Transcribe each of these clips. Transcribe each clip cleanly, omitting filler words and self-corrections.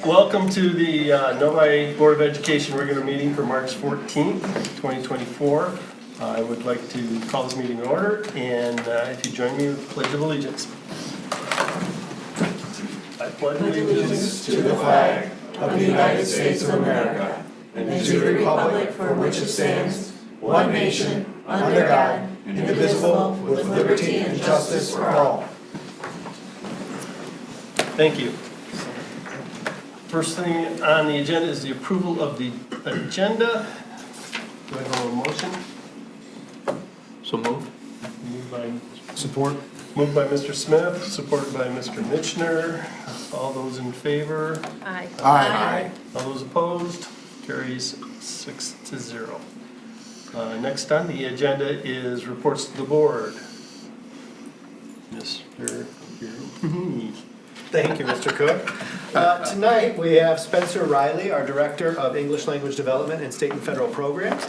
Welcome to the Novi Board of Education regular meeting for March 14th, 2024. I would like to call this meeting to order, and if you join me with the Pledge of Allegiance. I pledge allegiance to the flag of the United States of America and to the republic for which it stands, one nation, under God, indivisible, with liberty and justice for all. Thank you. First thing on the agenda is the approval of the agenda. Do I have a motion? So moved. Moved by Support. Moved by Mr. Smith, supported by Mr. Mitchner. All those in favor? Aye. Aye. All those opposed? Carries 6-0. Next on the agenda is reports to the board. Mr. Bureau. Thank you, Mr. Cook. Tonight, we have Spencer Riley, our Director of English Language Development and State and Federal Programs.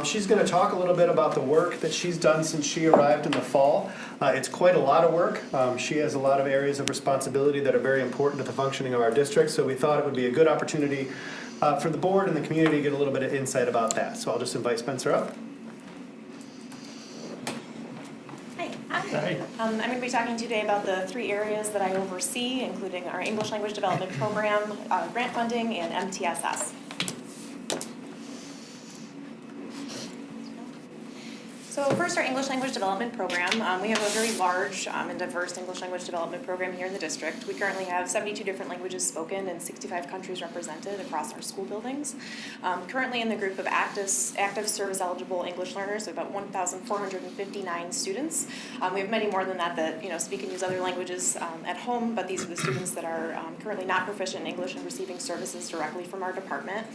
She's going to talk a little bit about the work that she's done since she arrived in the fall. It's quite a lot of work. She has a lot of areas of responsibility that are very important to the functioning of our district, so we thought it would be a good opportunity for the board and the community to get a little bit of insight about that. So I'll just invite Spencer up. Hi. I'm going to be talking today about the 3 areas that I oversee, including our English Language Development Program, grant funding, and MTSS. So first, our English Language Development Program. We have a very large and diverse English Language Development Program here in the district. We currently have 72 different languages spoken and 65 countries represented across our school buildings. Currently in the group of active service-eligible English learners, we have about 1,459 students. We have many more than that speak and use other languages at home, but these are the students that are currently not proficient in English and receiving services directly from our department.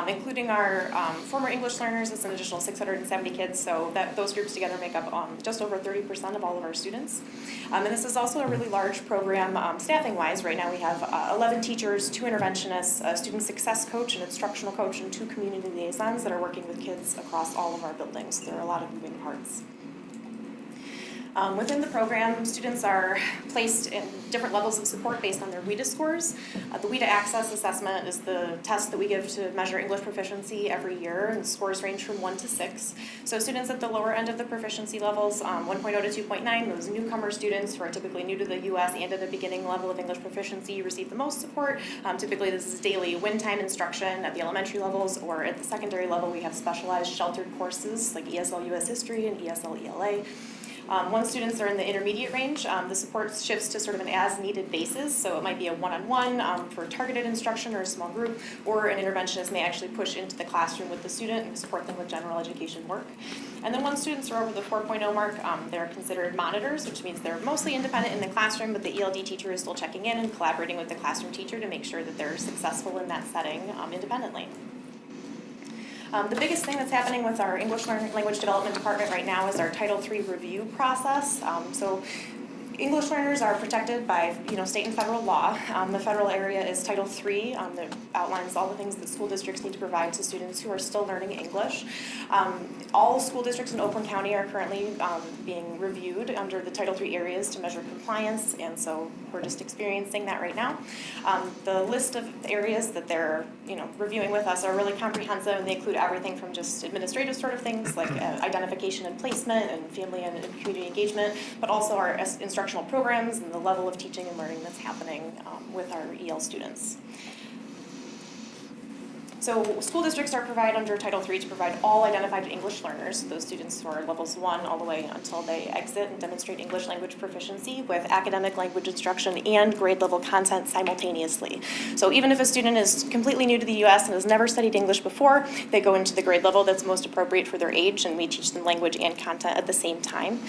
Including our former English learners, it's an additional 670 kids, so those groups together make up just over 30% of all of our students. And this is also a really large program staffing-wise. Right now we have 11 teachers, 2 interventionists, a student success coach, an instructional coach, and 2 community liaisons that are working with kids across all of our buildings. There are a lot of moving parts. Within the program, students are placed in different levels of support based on their WIDA scores. The WIDA Access Assessment is the test that we give to measure English proficiency every year, and scores range from 1 to 6. So students at the lower end of the proficiency levels, 1.0 to 2.9, those newcomer students who are typically new to the U.S. and at a beginning level of English proficiency receive the most support. Typically this is daily win time instruction at the elementary levels, or at the secondary level we have specialized sheltered courses like ESL US History and ESL ELA. Once students are in the intermediate range, the support shifts to sort of an as-needed basis, so it might be a one-on-one for targeted instruction or a small group, or an interventionist may actually push into the classroom with the student and support them with general education work. And then once students are over the 4.0 mark, they're considered monitors, which means they're mostly independent in the classroom, but the ELD teacher is still checking in and collaborating with the classroom teacher to make sure that they're successful in that setting independently. The biggest thing that's happening with our English Language Development Department right now is our Title III review process. So English learners are protected by state and federal law. The federal area is Title III that outlines all the things that school districts need to provide to students who are still learning English. All school districts in Oakland County are currently being reviewed under the Title III areas to measure compliance, and so we're just experiencing that right now. The list of areas that they're reviewing with us are really comprehensive, and they include everything from just administrative sort of things like identification and placement and family and community engagement, but also our instructional programs and the level of teaching and learning that's happening with our EL students. So school districts are provided under Title III to provide all identified English learners, those students who are levels 1 all the way until they exit and demonstrate English language proficiency, with academic language instruction and grade level content simultaneously. So even if a student is completely new to the U.S. and has never studied English before, they go into the grade level that's most appropriate for their age, and we teach them language and content at the same time.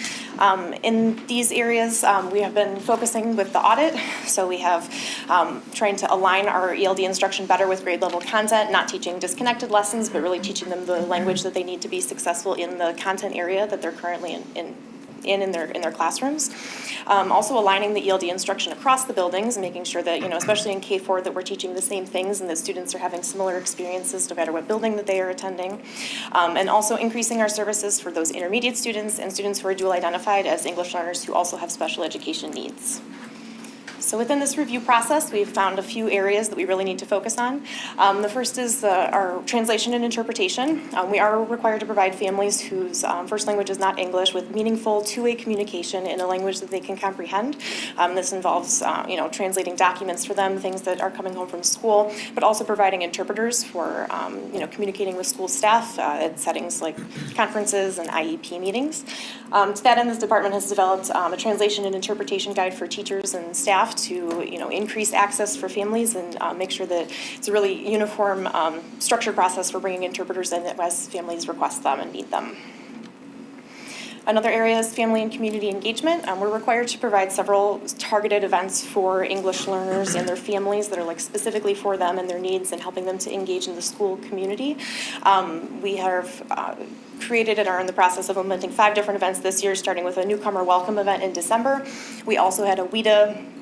In these areas, we have been focusing with the audit, so we have trying to align our ELD instruction better with grade level content, not teaching disconnected lessons, but really teaching them the language that they need to be successful in the content area that they're currently in their classrooms. Also aligning the ELD instruction across the buildings and making sure that, especially in K-4, that we're teaching the same things and that students are having similar experiences no matter what building that they are attending. And also increasing our services for those intermediate students and students who are dual identified as English learners who also have special education needs. So within this review process, we've found a few areas that we really need to focus on. The first is our translation and interpretation. We are required to provide families whose first language is not English with meaningful two-way communication in a language that they can comprehend. This involves translating documents for them, things that are coming home from school, but also providing interpreters for communicating with school staff at settings like conferences and IEP meetings. To that end, this department has developed a translation and interpretation guide for teachers and staff to increase access for families and make sure that it's a really uniform, structured process for bringing interpreters in as families request them and need them. Another area is family and community engagement. We're required to provide several targeted events for English learners and their families that are specifically for them and their needs and helping them to engage in the school community. We have created and are in the process of implementing 5 different events this year, starting with a newcomer welcome event in December. We also had a WIDA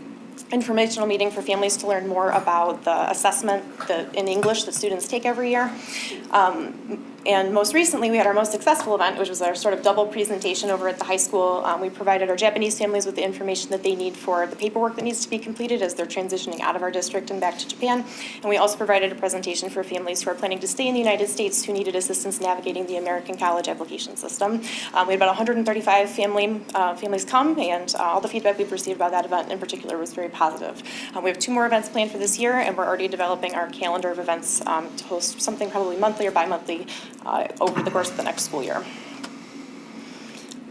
informational meeting for families to learn more about the assessment in English that students take every year. And most recently, we had our most successful event, which was our sort of double presentation over at the high school. We provided our Japanese families with the information that they need for the paperwork that needs to be completed as they're transitioning out of our district and back to Japan. And we also provided a presentation for families who are planning to stay in the United States who needed assistance navigating the American college application system. We had about 135 families come, and all the feedback we've received about that event in particular was very positive. We have 2 more events planned for this year, and we're already developing our calendar of events to host something probably monthly or bi-monthly over the course of the next school year.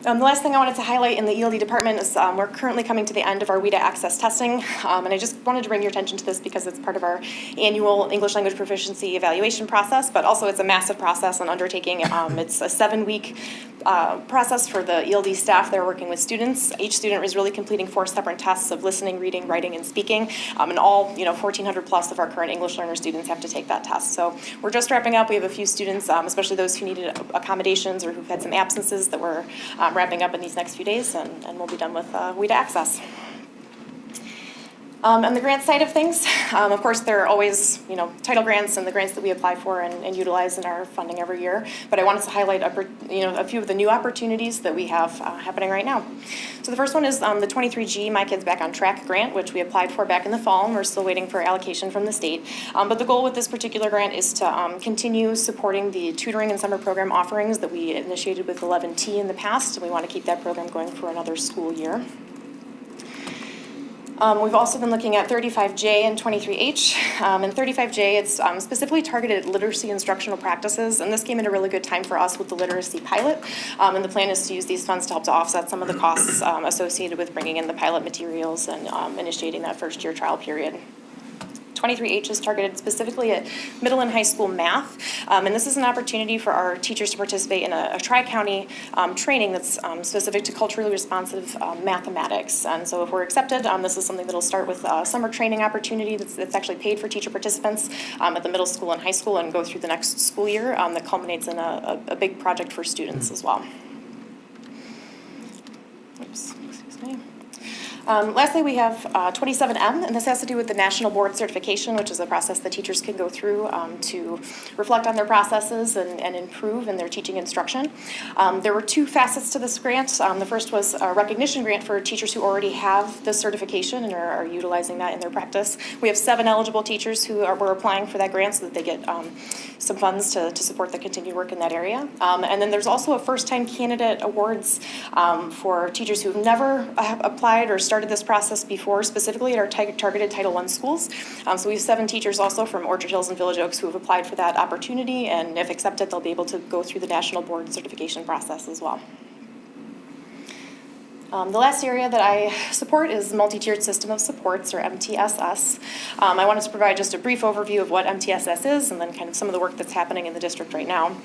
The last thing I wanted to highlight in the ELD department is we're currently coming to the end of our WIDA access testing, and I just wanted to bring your attention to this because it's part of our annual English language proficiency evaluation process, but also it's a massive process and undertaking. It's a 7-week process for the ELD staff that are working with students. Each student is really completing 4 separate tests of listening, reading, writing, and speaking, and all 1,400 plus of our current English learner students have to take that test. So we're just wrapping up. We have a few students, especially those who needed accommodations or who've had some absences that we're wrapping up in these next few days, and we'll be done with WIDA access. On the grant side of things, of course, there are always, title grants and the grants that we apply for and utilize in our funding every year. But I wanted to highlight, a few of the new opportunities that we have happening right now. So the first one is the 23G My Kids Back on Track grant, which we applied for back in the fall, and we're still waiting for allocation from the state. But the goal with this particular grant is to continue supporting the tutoring and summer program offerings that we initiated with 11T in the past, and we want to keep that program going for another school year. We've also been looking at 35J and 23H. And 35J, it's specifically targeted at literacy instructional practices, and this came at a really good time for us with the literacy pilot. And the plan is to use these funds to help to offset some of the costs associated with bringing in the pilot materials and initiating that first year trial period. 23H is targeted specifically at middle and high school math, and this is an opportunity for our teachers to participate in a tri-county training that's specific to culturally responsive mathematics. And so if we're accepted, this is something that'll start with a summer training opportunity that's actually paid for teacher participants at the middle school and high school and go through the next school year that culminates in a big project for students as well. Oops, excuse me. Lastly, we have 27M, and this has to do with the National Board Certification, which is a process that teachers can go through to reflect on their processes and improve in their teaching instruction. There were 2 facets to this grant. The first was a recognition grant for teachers who already have the certification and are utilizing that in their practice. We have 7 eligible teachers who were applying for that grant so that they get some funds to support the continued work in that area. And then there's also a first-time candidate awards for teachers who've never applied or started this process before, specifically at our targeted Title I schools. So we have 7 teachers also from Orchard Hills and Village Oaks who have applied for that opportunity, and if accepted, they'll be able to go through the National Board Certification process as well. The last area that I support is Multi-Tiered System of Supports, or MTSS. I wanted to provide just a brief overview of what MTSS is and then kind of some of the work that's happening in the district right now.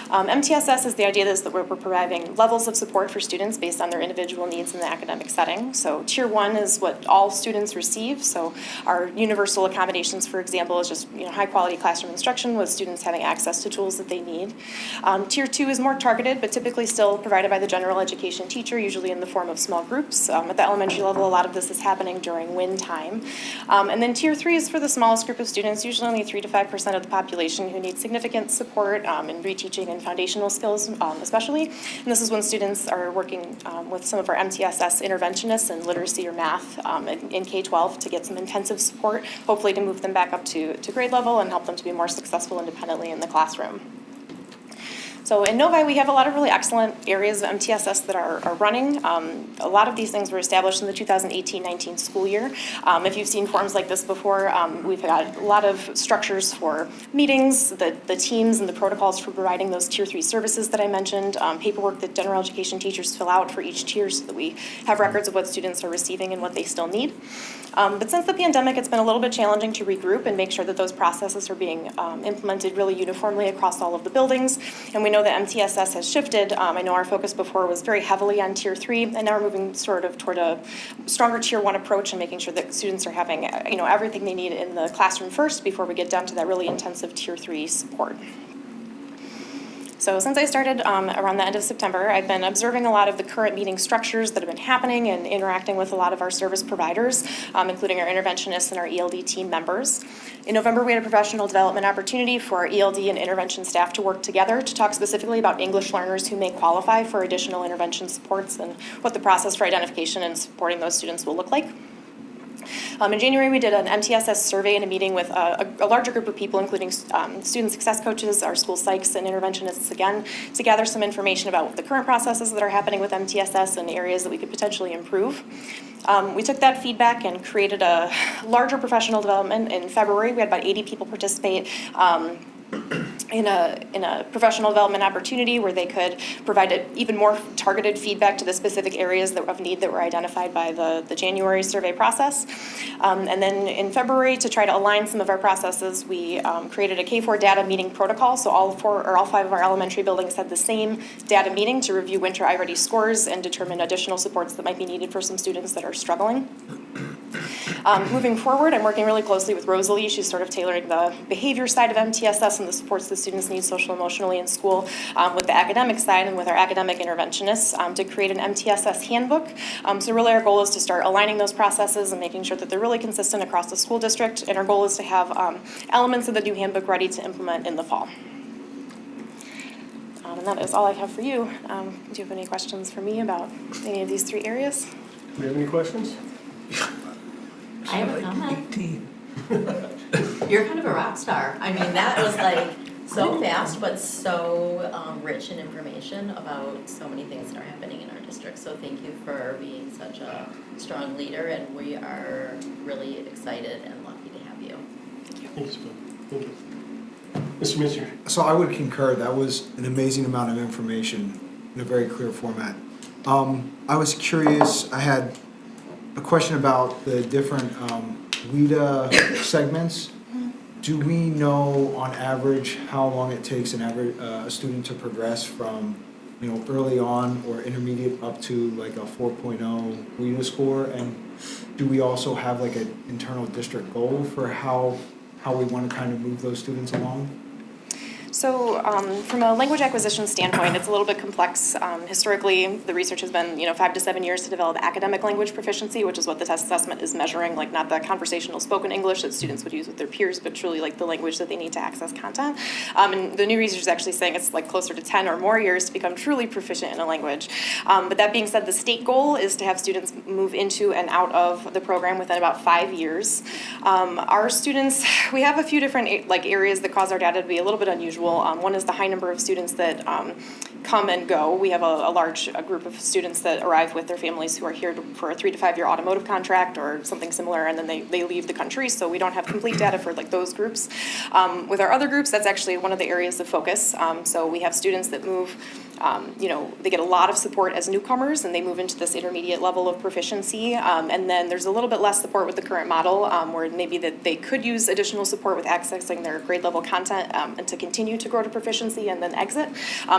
MTSS is the idea that we're providing levels of support for students based on their individual needs in the academic setting. So Tier 1 is what all students receive. So our universal accommodations, for example, is just high-quality classroom instruction with students having access to tools that they need. Tier 2 is more targeted, but typically still provided by the general education teacher, usually in the form of small groups. At the elementary level, a lot of this is happening during WIN time. And then Tier 3 is for the smallest group of students, usually only 3 to 5% of the population who need significant support in reteaching and foundational skills especially. And this is when students are working with some of our MTSS interventionists in literacy or math in K-12 to get some intensive support, hopefully to move them back up to grade level and help them to be more successful independently in the classroom. So in Novi, we have a lot of really excellent areas of MTSS that are running. A lot of these things were established in the 2018-19 school year. If you've seen forums like this before, we've got a lot of structures for meetings, the teams and the protocols for providing those Tier 3 services that I mentioned, paperwork that general education teachers fill out for each tier so that we have records of what students are receiving and what they still need. But since the pandemic, it's been a little bit challenging to regroup and make sure that those processes are being implemented really uniformly across all of the buildings. And we know that MTSS has shifted. I know our focus before was very heavily on Tier 3, and now we're moving sort of toward a stronger Tier 1 approach and making sure that students are having everything they need in the classroom first before we get down to that really intensive Tier 3 support. So since I started around the end of September, I've been observing a lot of the current meeting structures that have been happening and interacting with a lot of our service providers, including our interventionists and our ELD team members. In November, we had a professional development opportunity for our ELD and intervention staff to work together to talk specifically about English learners who may qualify for additional intervention supports and what the process for identification and supporting those students will look like. In January, we did an MTSS survey and a meeting with a larger group of people, including student success coaches, our school psychs, and interventionists again, to gather some information about the current processes that are happening with MTSS and areas that we could potentially improve. We took that feedback and created a larger professional development in February. We had about 80 people participate in a professional development opportunity where they could provide even more targeted feedback to the specific areas of need that were identified by the January survey process. And then in February, to try to align some of our processes, we created a K-4 data meeting protocol. So all 5 of our elementary buildings had the same data meeting to review winter I-Ready scores and determine additional supports that might be needed for some students that are struggling. Moving forward, I'm working really closely with Rosalie. She's sort of tailoring the behavior side of MTSS and the supports the students need social emotionally in school with the academic side and with our academic interventionists to create an MTSS handbook. So really our goal is to start aligning those processes and making sure that they're really consistent across the school district. And our goal is to have elements of the new handbook ready to implement in the fall. And that is all I have for you. Do you have any questions for me about any of these 3 areas? Do we have any questions? I have a comment. You're kind of a rock star. I mean, that was like so fast, but so rich in information about so many things that are happening in our district. So thank you for being such a strong leader, and we are really excited and lucky to have you. Thanks, Bill. Thank you. Mr. Minister. So I would concur, that was an amazing amount of information in a very clear format. I was curious, I had a question about the different WIDA segments. Do we know on average how long it takes a student to progress from early on or intermediate up to like a 4.0 WIDA score? And do we also have like an internal district goal for how we want to kind of move those students along? So from a language acquisition standpoint, it's a little bit complex. Historically, the research has been 5 to 7 years to develop academic language proficiency, which is what the test assessment is measuring, like not the conversational spoken English that students would use with their peers, but truly like the language that they need to access content. And the new research is actually saying it's like closer to 10 or more years to become truly proficient in a language. But that being said, the state goal is to have students move into and out of the program within about 5 years. Our students, we have a few different areas that cause our data to be a little bit unusual. One is the high number of students that come and go. We have a large group of students that arrive with their families who are here for a 3 to 5 year automotive contract or something similar, and then they leave the country, so we don't have complete data for like those groups. With our other groups, that's actually one of the areas of focus. So we have students that move, they get a lot of support as newcomers, and they move into this intermediate level of proficiency, and then there's a little bit less support with the current model, where maybe that they could use additional support with accessing their grade level content and to continue to grow to proficiency and then exit.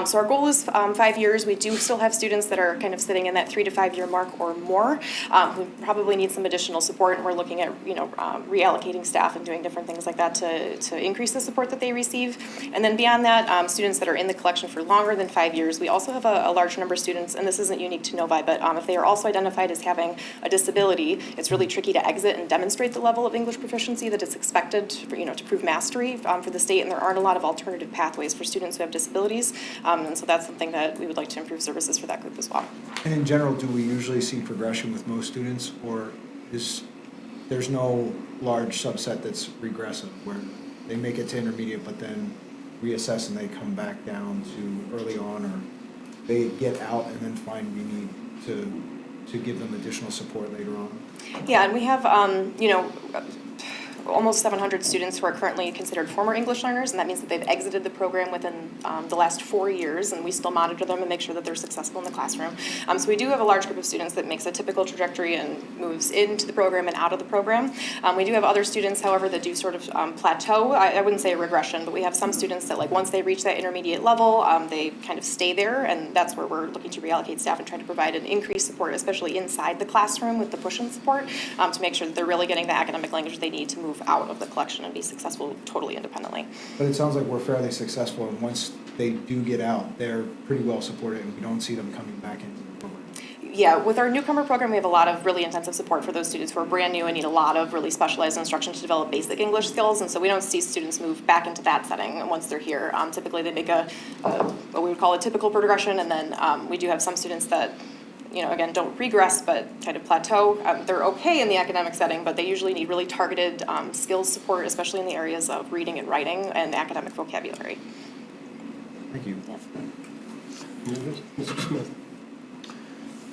So our goal is 5 years. We do still have students that are kind of sitting in that 3 to 5 year mark or more, who probably need some additional support, and we're looking at reallocating staff and doing different things like that to increase the support that they receive. And then beyond that, students that are in the collection for longer than 5 years, years, we also have a large number of students, and this isn't unique to Novi, but if they are also identified as having a disability, it's really tricky to exit and demonstrate the level of English proficiency that is expected for, to prove mastery for the state, and there aren't a lot of alternative pathways for students who have disabilities, and so that's something that we would like to improve services for that group as well. And in general, do we usually see progression with most students, or there's no large subset that's regressive, where they make it to intermediate but then reassess and they come back down to early on, or they get out and then find we need to give them additional support later on? Yeah, and we have, almost 700 students who are currently considered former English learners, and that means that they've exited the program within the last 4 years, and we still monitor them and make sure that they're successful in the classroom. So we do have a large group of students that makes a typical trajectory and moves into the program and out of the program. We do have other students, however, that do sort of plateau. I wouldn't say a regression, but we have some students that, like, once they reach that intermediate level, they kind of stay there, and that's where we're looking to reallocate staff and try to provide an increased support, especially inside the classroom with the push-in support, to make sure that they're really getting the academic language they need to move out of the collection and be successful totally independently. But it sounds like we're fairly successful, and once they do get out, they're pretty well supported, and we don't see them coming back into the program. Yeah, with our newcomer program, we have a lot of really intensive support for those students who are brand new and need a lot of really specialized instruction to develop basic English skills, and so we don't see students move back into that setting once they're here. Typically, they make what we would call a typical progression, and then we do have some students that again, don't regress, but kind of plateau. They're okay in the academic setting, but they usually need really targeted skills support, especially in the areas of reading and writing and academic vocabulary. Thank you. Yeah. Mr. Smith.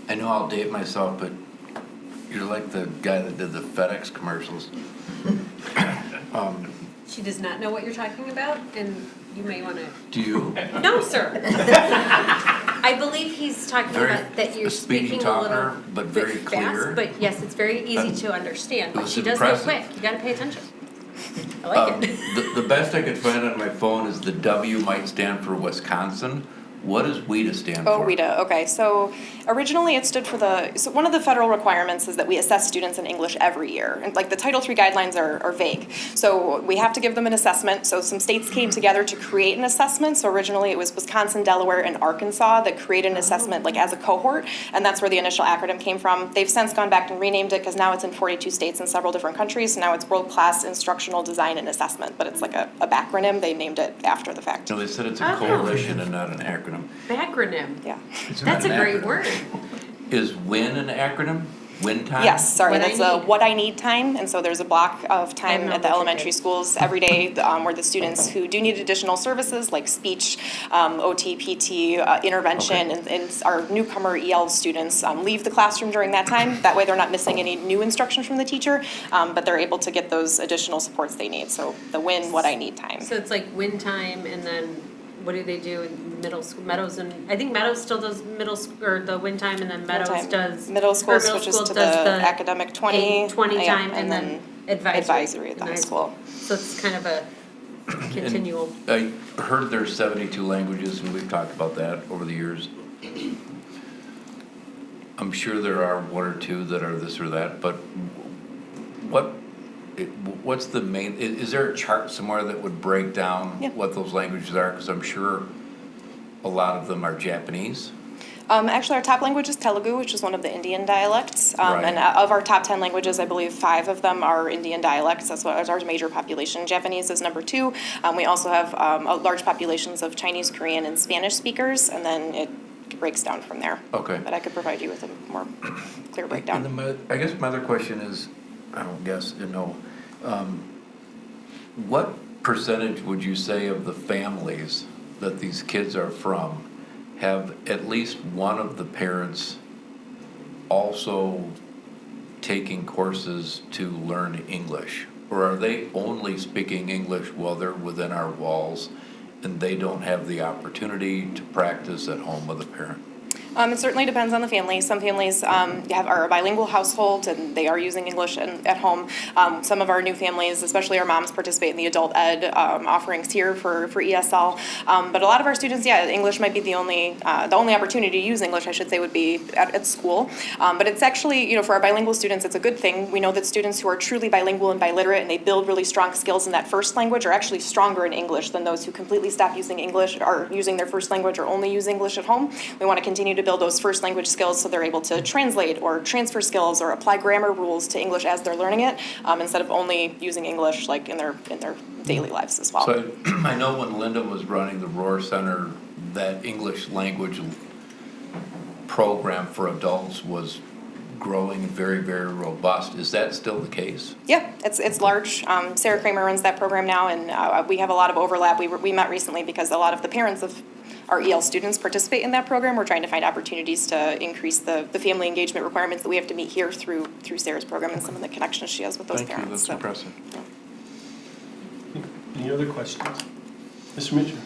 I know I'll date myself, but you're like the guy that did the FedEx commercials. She does not know what you're talking about, and you may want to. Do you? No, sir. I believe he's talking Very about that you're a speedy speaking a talker, little but bit very fast, clear. but yes, it's very easy to understand. It But was she does go impressive. quick. You got to pay attention. I like it. The best I could find on my phone is the W might stand for Wisconsin. What does WIDA stand for? Oh, WIDA, okay. So originally it stood for so one of the federal requirements is that we assess students in English every year. And like the Title III guidelines are vague. So we have to give them an assessment. So some states came together to create an assessment. So originally it was Wisconsin, Delaware, and Arkansas that created an assessment like as a cohort. And that's where the initial acronym came from. They've since gone back and renamed it because now it's in 42 states and several different countries. So now it's World Class Instructional Design and Assessment. But it's like a backronym. They named it after the fact. No, they said it's a Oh. coalition and not an acronym. Backronym. Yeah. It's That's a not an great acronym. word. Is WIN an acronym? Win time? Yes, sorry, What I that's a need. what I need time, and so there's a block of I time know at the what you elementary did. schools every day where the students who do need additional services like speech, OT, PT, intervention, Okay. and our newcomer EL students leave the classroom during that time. That way they're not missing any new instruction from the teacher, but they're able to get those additional supports they need. So the win, what I need time. So it's like win time, and then what do they do in middle school? Meadows, and I think Meadows still does middle school or the win time, and then Meadows Time. does Middle school or middle switches school to does the academic 20. 20 yeah, time, and then advisory at the in high school. So it's kind of a continual. I heard there's 72 languages, and we've talked about that over the years. I'm sure there are one or two that are this or that, but what's the main, is there a chart somewhere that would break down Yeah. what those languages are? Because I'm sure a lot of them are Japanese. Actually, our top language is Telugu, which is one of the Indian dialects. Right. And of our top 10 languages, I believe 5 of them are Indian dialects. That's what is our major population. Japanese is number 2. We also have large populations of Chinese, Korean, and Spanish speakers, and then it breaks down from there. Okay. But I could provide you with a more clear And breakdown. I guess my other question is, I don't guess, what percentage would you say of the families that these kids are from have at least one of the parents also taking courses to learn English? Or are they only speaking English while they're within our walls and they don't have the opportunity to practice at home with a parent? It certainly depends on the family. Some families are a bilingual household and they are using English at home. Some of our new families, especially our moms, participate in the adult ed offerings here for ESL. But a lot of our students, English might be the only opportunity to use English, I should say, would be at school. But it's actually, for our bilingual students, it's a good thing. We know that students who are truly bilingual and biliterate and they build really strong skills in that first language are actually stronger in English than those who completely stop using English or using their first language or only use English at home. We want to continue to build those first language skills so they're able to translate or transfer skills or apply grammar rules to English as they're learning it, instead of only using English like in their daily lives as well. So I know when Linda was running the Roar Center, that English language program for adults was growing and very, very robust. Is that still the case? Yeah, it's large. Sarah Kramer runs that program now, and we have a lot of overlap. We met recently because a lot of the parents of our EL students participate in that program. We're trying to find opportunities to increase the family engagement requirements that we have to meet here through Sarah's program and some of the connections she has with those Thank you, parents. that's impressive. Any other questions? Mr. Mitchell?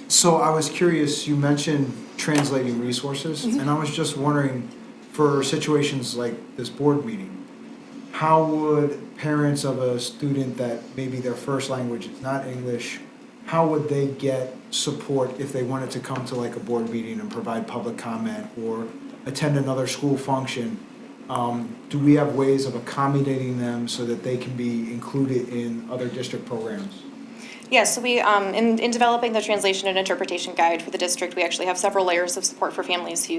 So I was curious, you mentioned translating resources, and I was just wondering, for situations like this board meeting, how would parents of a student that maybe their first language is not English, how would they get support if they wanted to come to like a board meeting and provide public comment or attend another school function? Do we have ways of accommodating them so that they can be included in other district programs? Yeah, so we, in developing the translation and interpretation guide for the district, we actually have several layers of support for families who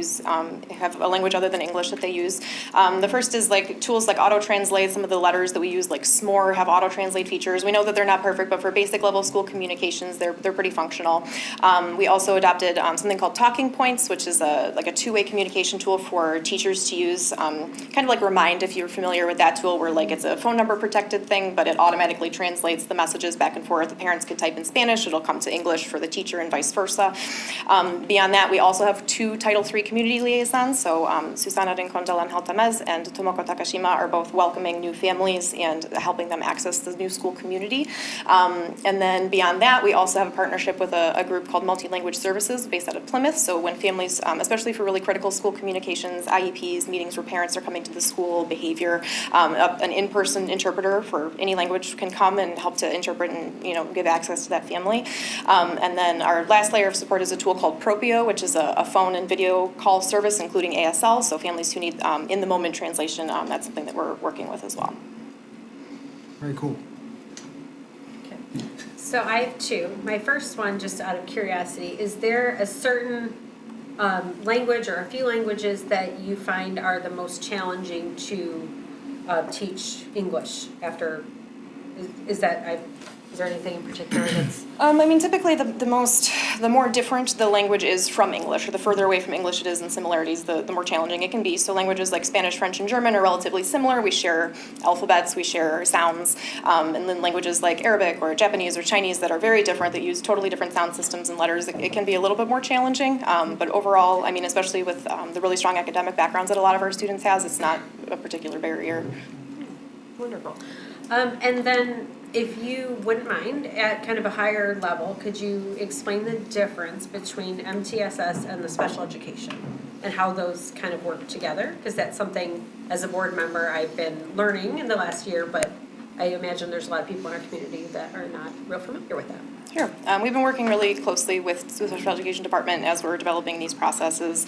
have a language other than English that they use. The first is like tools like auto-translate. Some of the letters that we use, like SMORE, have auto-translate features. We know that they're not perfect, but for basic level school communications, they're pretty functional. We also adopted something called Talking Points, which is a two-way communication tool for teachers to use. Kind of like Remind, if you're familiar with that tool, where like it's a phone number protected thing, but it automatically translates the messages back and forth. The parents could type in Spanish, it'll come to English for the teacher and vice versa. Beyond that, we also have 2 Title III community liaisons. So Susana Rincon de Lanjal Tamez and Tomoko Takashima are both welcoming new families and helping them access the new school community. And then beyond that, we also have a partnership with a group called Multi-Language Services based out of Plymouth. So when families, especially for really critical school communications, IEPs, meetings where parents are coming to the school, behavior, an in-person interpreter for any language can come and help to interpret and give access to that family. And then our last layer of support is a tool called Propio, which is a phone and video call service, including ASL. So families who need in-the-moment translation, that's something that we're working with as well. Very cool. So I have 2. My first one, just out of curiosity, is there a certain language or a few languages that you find are the most challenging to teach English after? Is there anything in particular that's? Typically the more different the language is from English, or the further away from English it is in similarities, the more challenging it can be. So languages like Spanish, French, and German are relatively similar. We share alphabets, we share sounds, and then languages like Arabic or Japanese or Chinese that are very different, that use totally different sound systems and letters, it can be a little bit more challenging. But overall, especially with the really strong academic backgrounds that a lot of our students has, it's not a particular barrier. Wonderful. And then, if you wouldn't mind, at kind of a higher level, could you explain the difference between MTSS and the special education and how those kind of work together? Because that's something, as a board member, I've been learning in the last year, but I imagine there's a lot of people in our community that are not real familiar with that. Sure. We've been working really closely with the Special Education Department as we're developing these processes.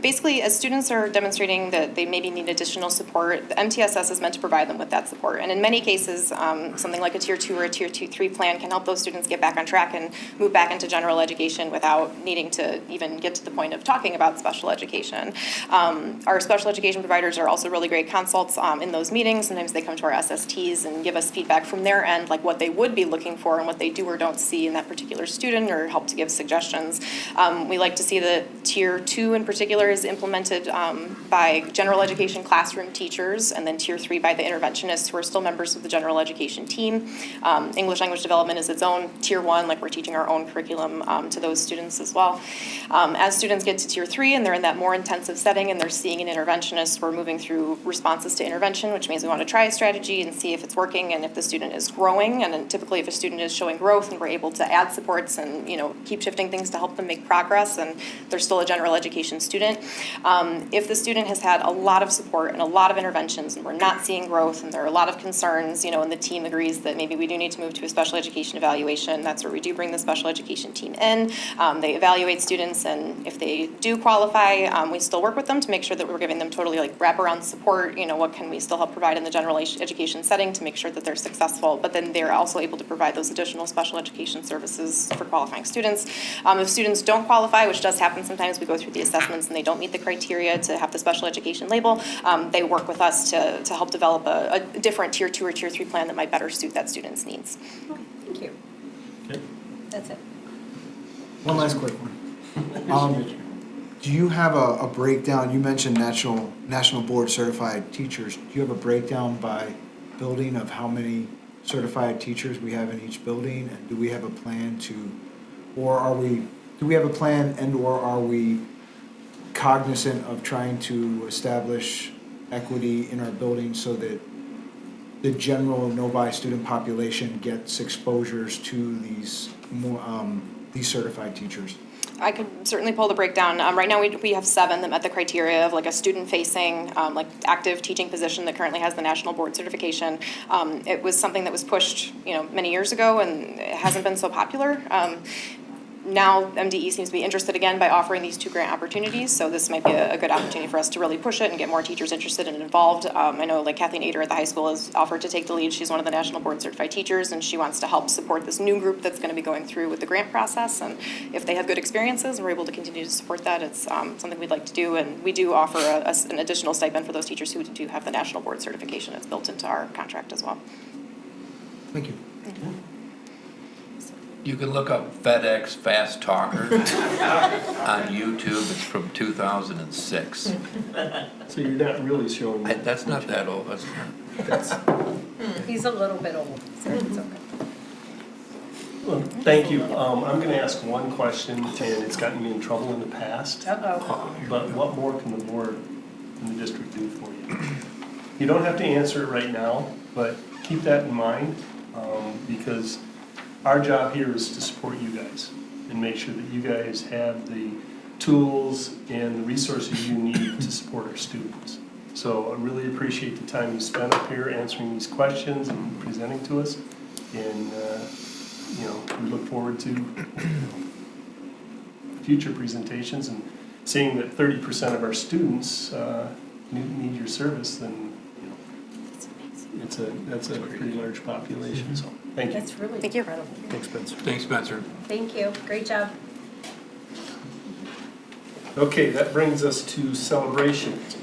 Basically, as students are demonstrating that they maybe need additional support, the MTSS is meant to provide them with that support. And in many cases, something like a Tier 2 or a Tier 3 plan can help those students get back on track and move back into general education without needing to even get to the point of talking about special education. Our special education providers are also really great consults in those meetings. Sometimes they come to our SSTs and give us feedback from their end, like what they would be looking for and what they do or don't see in that particular student, or help to give suggestions. We like to see that Tier 2 in particular is implemented by general education classroom teachers, and then Tier 3 by the interventionists who are still members of the general education team. English language development is its own Tier 1, like we're teaching our own curriculum to those students as well. As students get to Tier 3 and they're in that more intensive setting and they're seeing an interventionist, we're moving through responses to intervention, which means we want to try a strategy and see if it's working and if the student is growing. And then typically if a student is showing growth and we're able to add supports and, keep shifting things to help them make progress and they're still a general education student. If the student has had a lot of support and a lot of interventions and we're not seeing growth and there are a lot of concerns, and the team agrees that maybe we do need to move to a special education evaluation, that's where we do bring the special education team in. They evaluate students, and if they do qualify, we still work with them to make sure that we're giving them totally wraparound support. What can we still help provide in the general education setting to make sure that they're successful, but then they're also able to provide those additional special education services for qualifying students. If students don't qualify, which does happen sometimes, we go through the assessments and they don't meet the criteria to have the special education label, they work with us to help develop a different tier 2 or tier 3 plan that might better suit that student's needs. Okay, thank you. Okay. That's it. One last quick one. Do you have a breakdown, you mentioned national board certified teachers, do you have a breakdown by building of how many certified teachers we have in each building? And do we have a plan or are we cognizant of trying to establish equity in our buildings so that the general Novi student population gets exposures to these certified teachers? I could certainly pull the breakdown. Right now, we have 7 that met the criteria of a student-facing, active teaching position that currently has the national board certification. It was something that was pushed, many years ago, and it hasn't been so popular. Now, MDE seems to be interested again by offering these 2 grant opportunities, so this might be a good opportunity for us to really push it and get more teachers interested and involved. I know Kathleen Ader at the high school has offered to take the lead. She's one of the national board certified teachers, and she wants to help support this new group that's going to be going through with the grant process. And if they have good experiences and we're able to continue to support that, it's something we'd like to do. And we do offer an additional stipend for those teachers who do have the national board certification. It's built into our contract as well. Thank you. You can look up FedEx Fast Talker on YouTube. It's from 2006. So you're not really showing. That's not that old. That's He's a little bit old, so it's okay. Well, thank you. I'm going to ask one question, and it's gotten me in trouble in the past. Uh-oh. But what more can the board and the district do for you? You don't have to answer it right now, but keep that in mind, because our job here is to support you guys and make sure that you guys have the tools and the resources you need to support our students. So I really appreciate the time you spent up here answering these questions and presenting to us. And, we look forward to future presentations and seeing that 30% of our students need your service, then, that's a pretty large population, so thank you. That's really Thank you. incredible. Thanks, Spencer. Thanks, Spencer. Thank you, great job. Okay, that brings us to celebrations.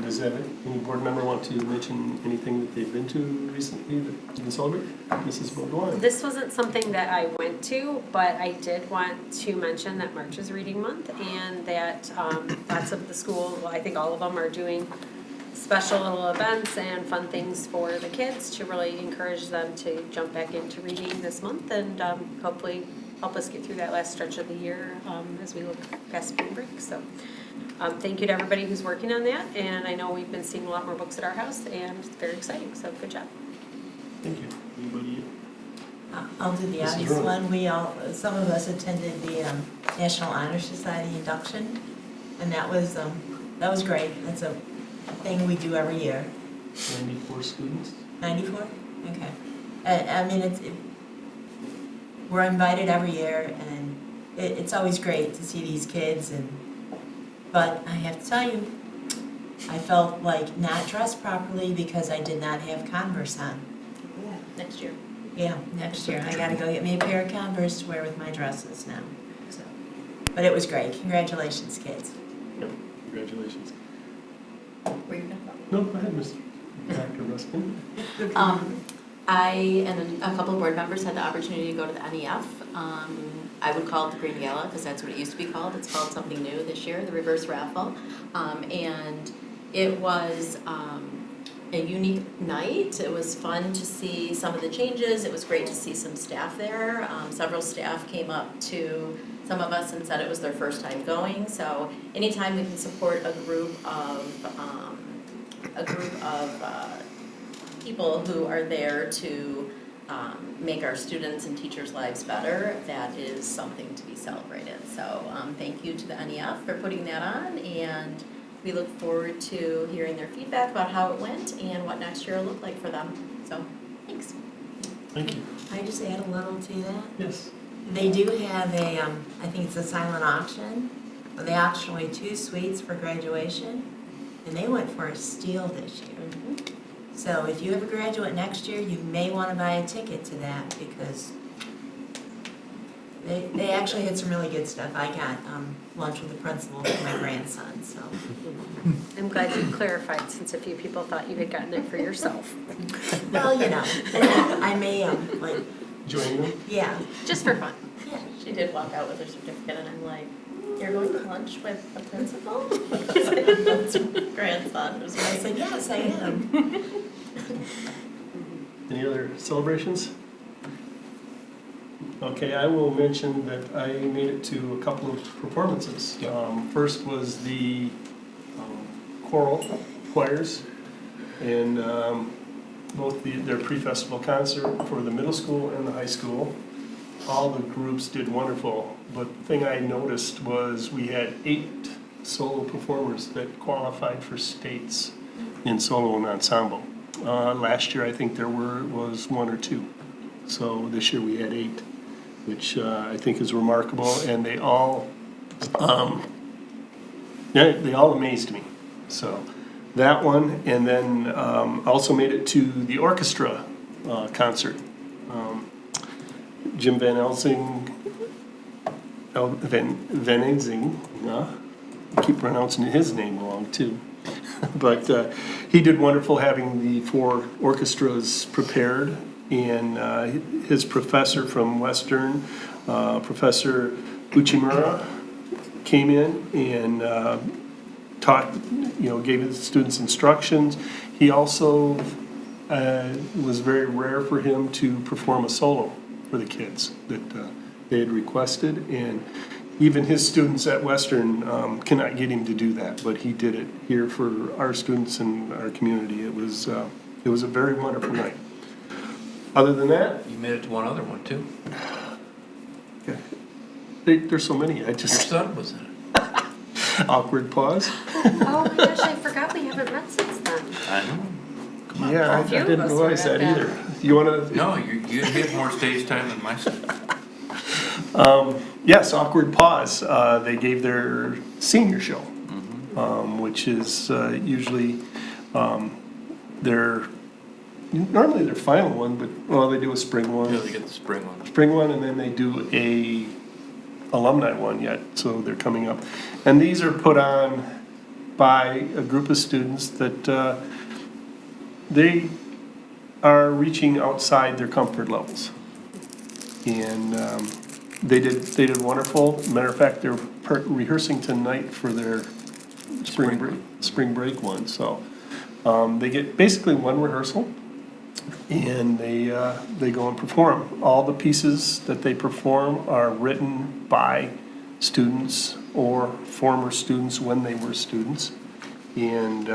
Does any board member want to mention anything that they've been to recently that you can celebrate? Mrs. Baudouin. This wasn't something that I went to, but I did want to mention that March is Reading Month and that lots of the schools, well, I think all of them are doing special little events and fun things for the kids to really encourage them to jump back into reading this month and hopefully help us get through that last stretch of the year as we look past spring break. So thank you to everybody who's working on that, and I know we've been seeing a lot more books at our house and it's very exciting, so good job. Thank you. Anybody? I'll do the Mrs. obvious Rowe. one. Some of us attended the National Honor Society induction, and that was great. That's a thing we do every year. 94 students? 94? Okay. We're invited every year, and it's always great to see these kids. But I have to tell you, I felt like not dressed properly because I did not have Converse on. Next year. Yeah, next year. I gotta go get me a pair of Converse to wear with my dresses now. So, but it was great. Congratulations, kids. Yep. Congratulations. Were you gonna go? No, go ahead, Dr. Ruskin. I and a couple of board members had the opportunity to go to the NEF. I would call it the Green Gala because that's what it used to be called. It's called something new this year, the Reverse Raffle. And it was a unique night. It was fun to see some of the changes. It was great to see some staff there. Several staff came up to some of us and said it was their first time going. So anytime we can support a group of people who are there to make our students and teachers' lives better, that is something to be celebrated. So thank you to the NEF for putting that on, and we look forward to hearing their feedback about how it went and what next year will look like for them. So, thanks. Thank you. Can I just add a little to that? Yes. They do have a, I think it's a silent auction, where they auction away 2 suites for graduation, and they went for a steal this year. So if you have a graduate next year, you may want to buy a ticket to that, because they actually had some really good stuff. I got lunch with the principal for my grandson, so. I'm glad you clarified, since a few people thought you had gotten it for yourself. Well, you know, I may, like, Join them? yeah, Just for fun. yeah. She did walk out with her certificate, and I'm like, you're going to lunch with the principal? Grandson was I like, said, yes, I am. Any other celebrations? Okay, I will mention that I made it to a couple of performances. First was the choral choirs, and both their pre-festival concert for the middle school and the high school. All the groups did wonderful, but the thing I noticed was we had 8 solo performers that qualified for states in solo and ensemble. Last year, I think there was 1 or 2. So this year we had 8, which I think is remarkable, and they all amazed me. So that one, and then also made it to the orchestra concert. Jim Van Elzing, I keep pronouncing his name wrong too. But he did wonderful, having the 4 orchestras prepared, and his professor from Western, Professor Uchimura, came in and taught, gave the students instructions. He also was very rare for him to perform a solo for the kids that they had requested, and even his students at Western cannot get him to do that, but he did it here for our students and our community. It was a very wonderful night. Other than that, You made it to one other one too. there's so many. Your son was in it. Awkward pause. Oh my gosh, I forgot we haven't met since then. I know. Yeah, I few of didn't us realize were at that that. either. You want to? No, you have more stage time than my son. Yes, awkward pause. They gave their senior show, which is usually normally their final one, but they do a spring one. Yeah, they get the spring one. Spring one, and then they do a alumni one yet, so they're coming up. And these are put on by a group of students that they are reaching outside their comfort levels. And they did wonderful. Matter of fact, they're rehearsing tonight for their spring break one. So they get basically one rehearsal, and they go and perform. All the pieces that they perform are written by students or former students when they were students. And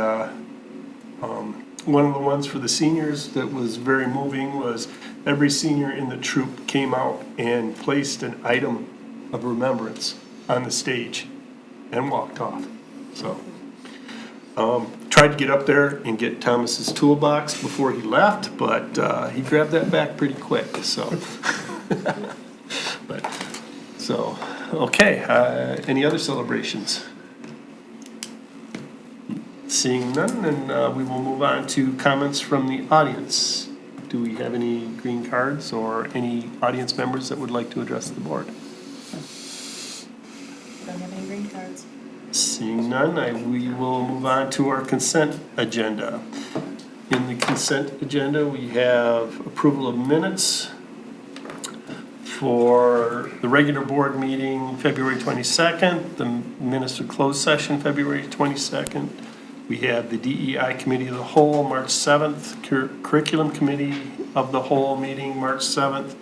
one of the ones for the seniors that was very moving was every senior in the troupe came out and placed an item of remembrance on the stage and walked off. So tried to get up there and get Thomas's toolbox before he left, but he grabbed that back pretty quick. So, okay. Any other celebrations? Seeing none, then we will move on to comments from the audience. Do we have any green cards or any audience members that would like to address the board? don't have any green cards. Seeing none, we will move on to our consent agenda. In the consent agenda, we have approval of minutes for the regular board meeting February 22nd, the minutes of closed session February 22nd. We have the DEI Committee of the Whole, March 7th, Curriculum Committee of the Whole meeting, March 7th.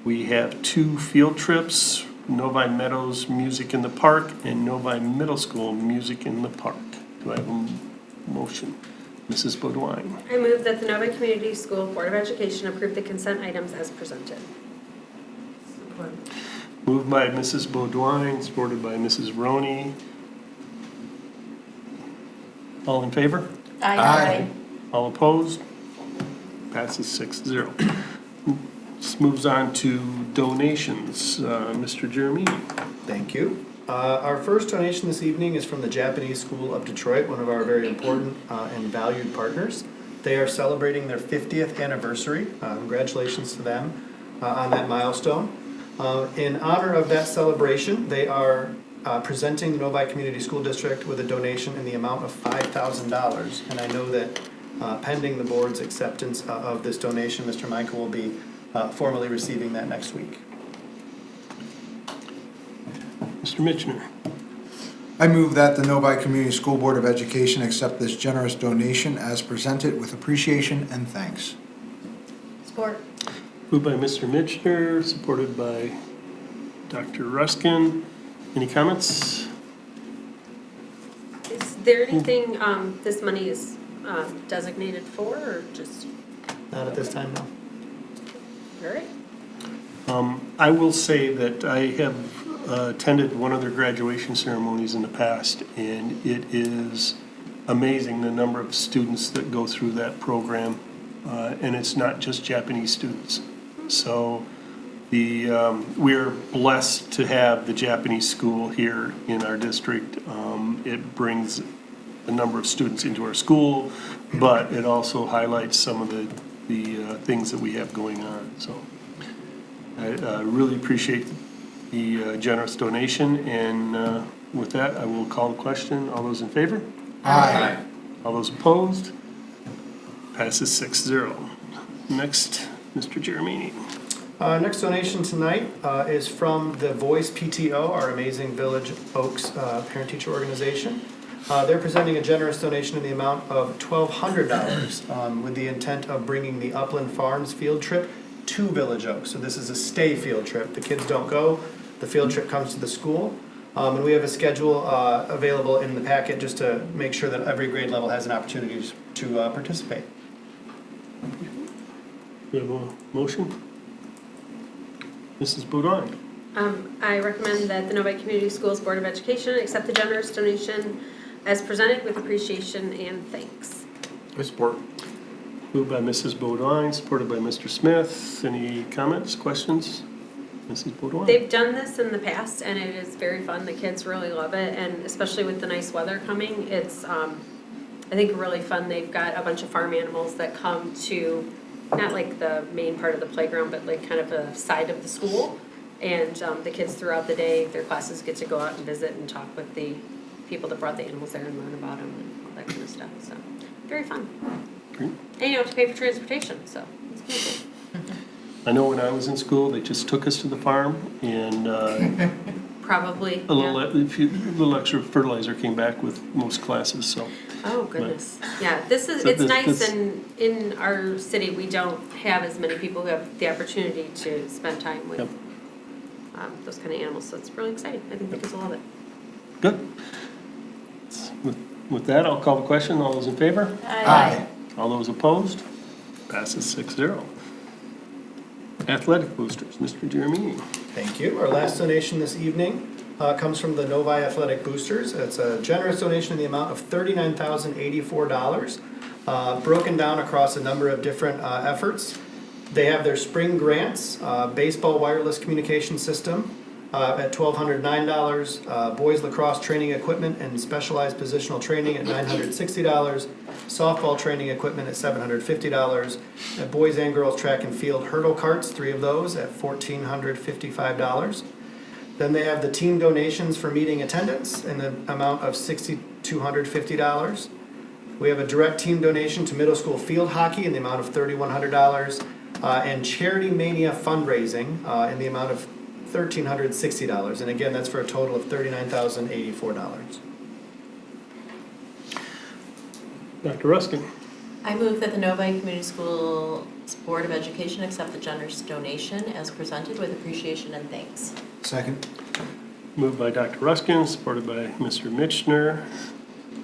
We have 2 field trips, Novi Meadows Music in the Park and Novi Middle School Music in the Park. Do I have a motion? Mrs. Baudouin. I move that the Novi Community School Board of Education approve the consent items as presented. Support. Moved by Mrs. Baudouin, supported by Mrs. Roney. All in favor? Aye. All opposed? Passes 6-0. This moves on to donations. Mr. Jeremy. Thank you. Our first donation this evening is from the Japanese School of Detroit, one of our very important and valued partners. They are celebrating their 50th anniversary. Congratulations to them on that milestone. In honor of that celebration, they are presenting the Novi Community School District with a donation in the amount of $5,000. And I know that pending the board's acceptance of this donation, Mr. Michael will be formally receiving that next week. Mr. Mitchner. I move that the Novi Community School Board of Education accept this generous donation as presented with appreciation and thanks. Support. Moved by Mr. Mitchner, supported by Dr. Ruskin. Any comments? Is there anything this money is designated for, or just, Not at this time, no. all right? I will say that I have attended one of their graduation ceremonies in the past, and it is amazing the number of students that go through that program, and it's not just Japanese students. So we're blessed to have the Japanese school here in our district. It brings a number of students into our school, but it also highlights some of the things that we have going on. So I really appreciate the generous donation, and with that, I will call the question. All those in favor? Aye. All those opposed? Passes 6-0. Next, Mr. Jeremini. Next donation tonight is from the Voice PTO, our amazing Village Oaks parent-teacher organization. They're presenting a generous donation in the amount of $1,200 with the intent of bringing the Upland Farms field trip to Village Oaks. So this is a stay field trip. The kids don't go, the field trip comes to the school. And we have a schedule available in the packet just to make sure that every grade level has an opportunity to participate. We have a motion? Mrs. Baudouin. I recommend that the Novi Community Schools Board of Education accept the generous donation as presented with appreciation and thanks. I support. Moved by Mrs. Baudouin, supported by Mr. Smith. Any comments, questions? Mrs. Baudouin. They've done this in the past, and it is very fun. The kids really love it, and especially with the nice weather coming, it's, I think, really fun. They've got a bunch of farm animals that come to, not like the main part of the playground, but like kind of a side of the school. And the kids throughout the day, their classes get to go out and visit and talk with the people that brought the animals there and learn about them and all that kind of stuff. So, very fun. Great. And you don't have to pay for transportation, so it's pretty cool. I know when I was in school, they just took us to the farm, and Probably. a yeah. little extra fertilizer came back with most classes, so. Oh, goodness. Yeah, this is, So it's this- nice, this- and in our city, we don't have as many people who have the opportunity to spend time with Yep. those kind of animals, so it's really exciting. I think the kids will love it. Good. With that, I'll call the question. All those in favor? Aye. All those opposed? Passes 6-0. Athletic boosters, Mr. Jeremini. Thank you. Our last donation this evening comes from the Novi Athletic Boosters. It's a generous donation in the amount of $39,084, broken down across a number of different efforts. They have their spring grants, baseball wireless communication system at $1,209, boys lacrosse training equipment and specialized positional training at $960, softball training equipment at $750, and boys and girls track and field hurdle carts, 3 of those at $1,455. Then they have the team donations for meeting attendance in the amount of $6,250. We have a direct team donation to middle school field hockey in the amount of $3,100, and Charity Mania fundraising in the amount of $1,360. And again, that's for a total of $39,084. Dr. Ruskin. I move that the Novi Community Schools Board of Education accept the generous donation as presented with appreciation and thanks. Second. Moved by Dr. Ruskin, supported by Mr. Mitchner.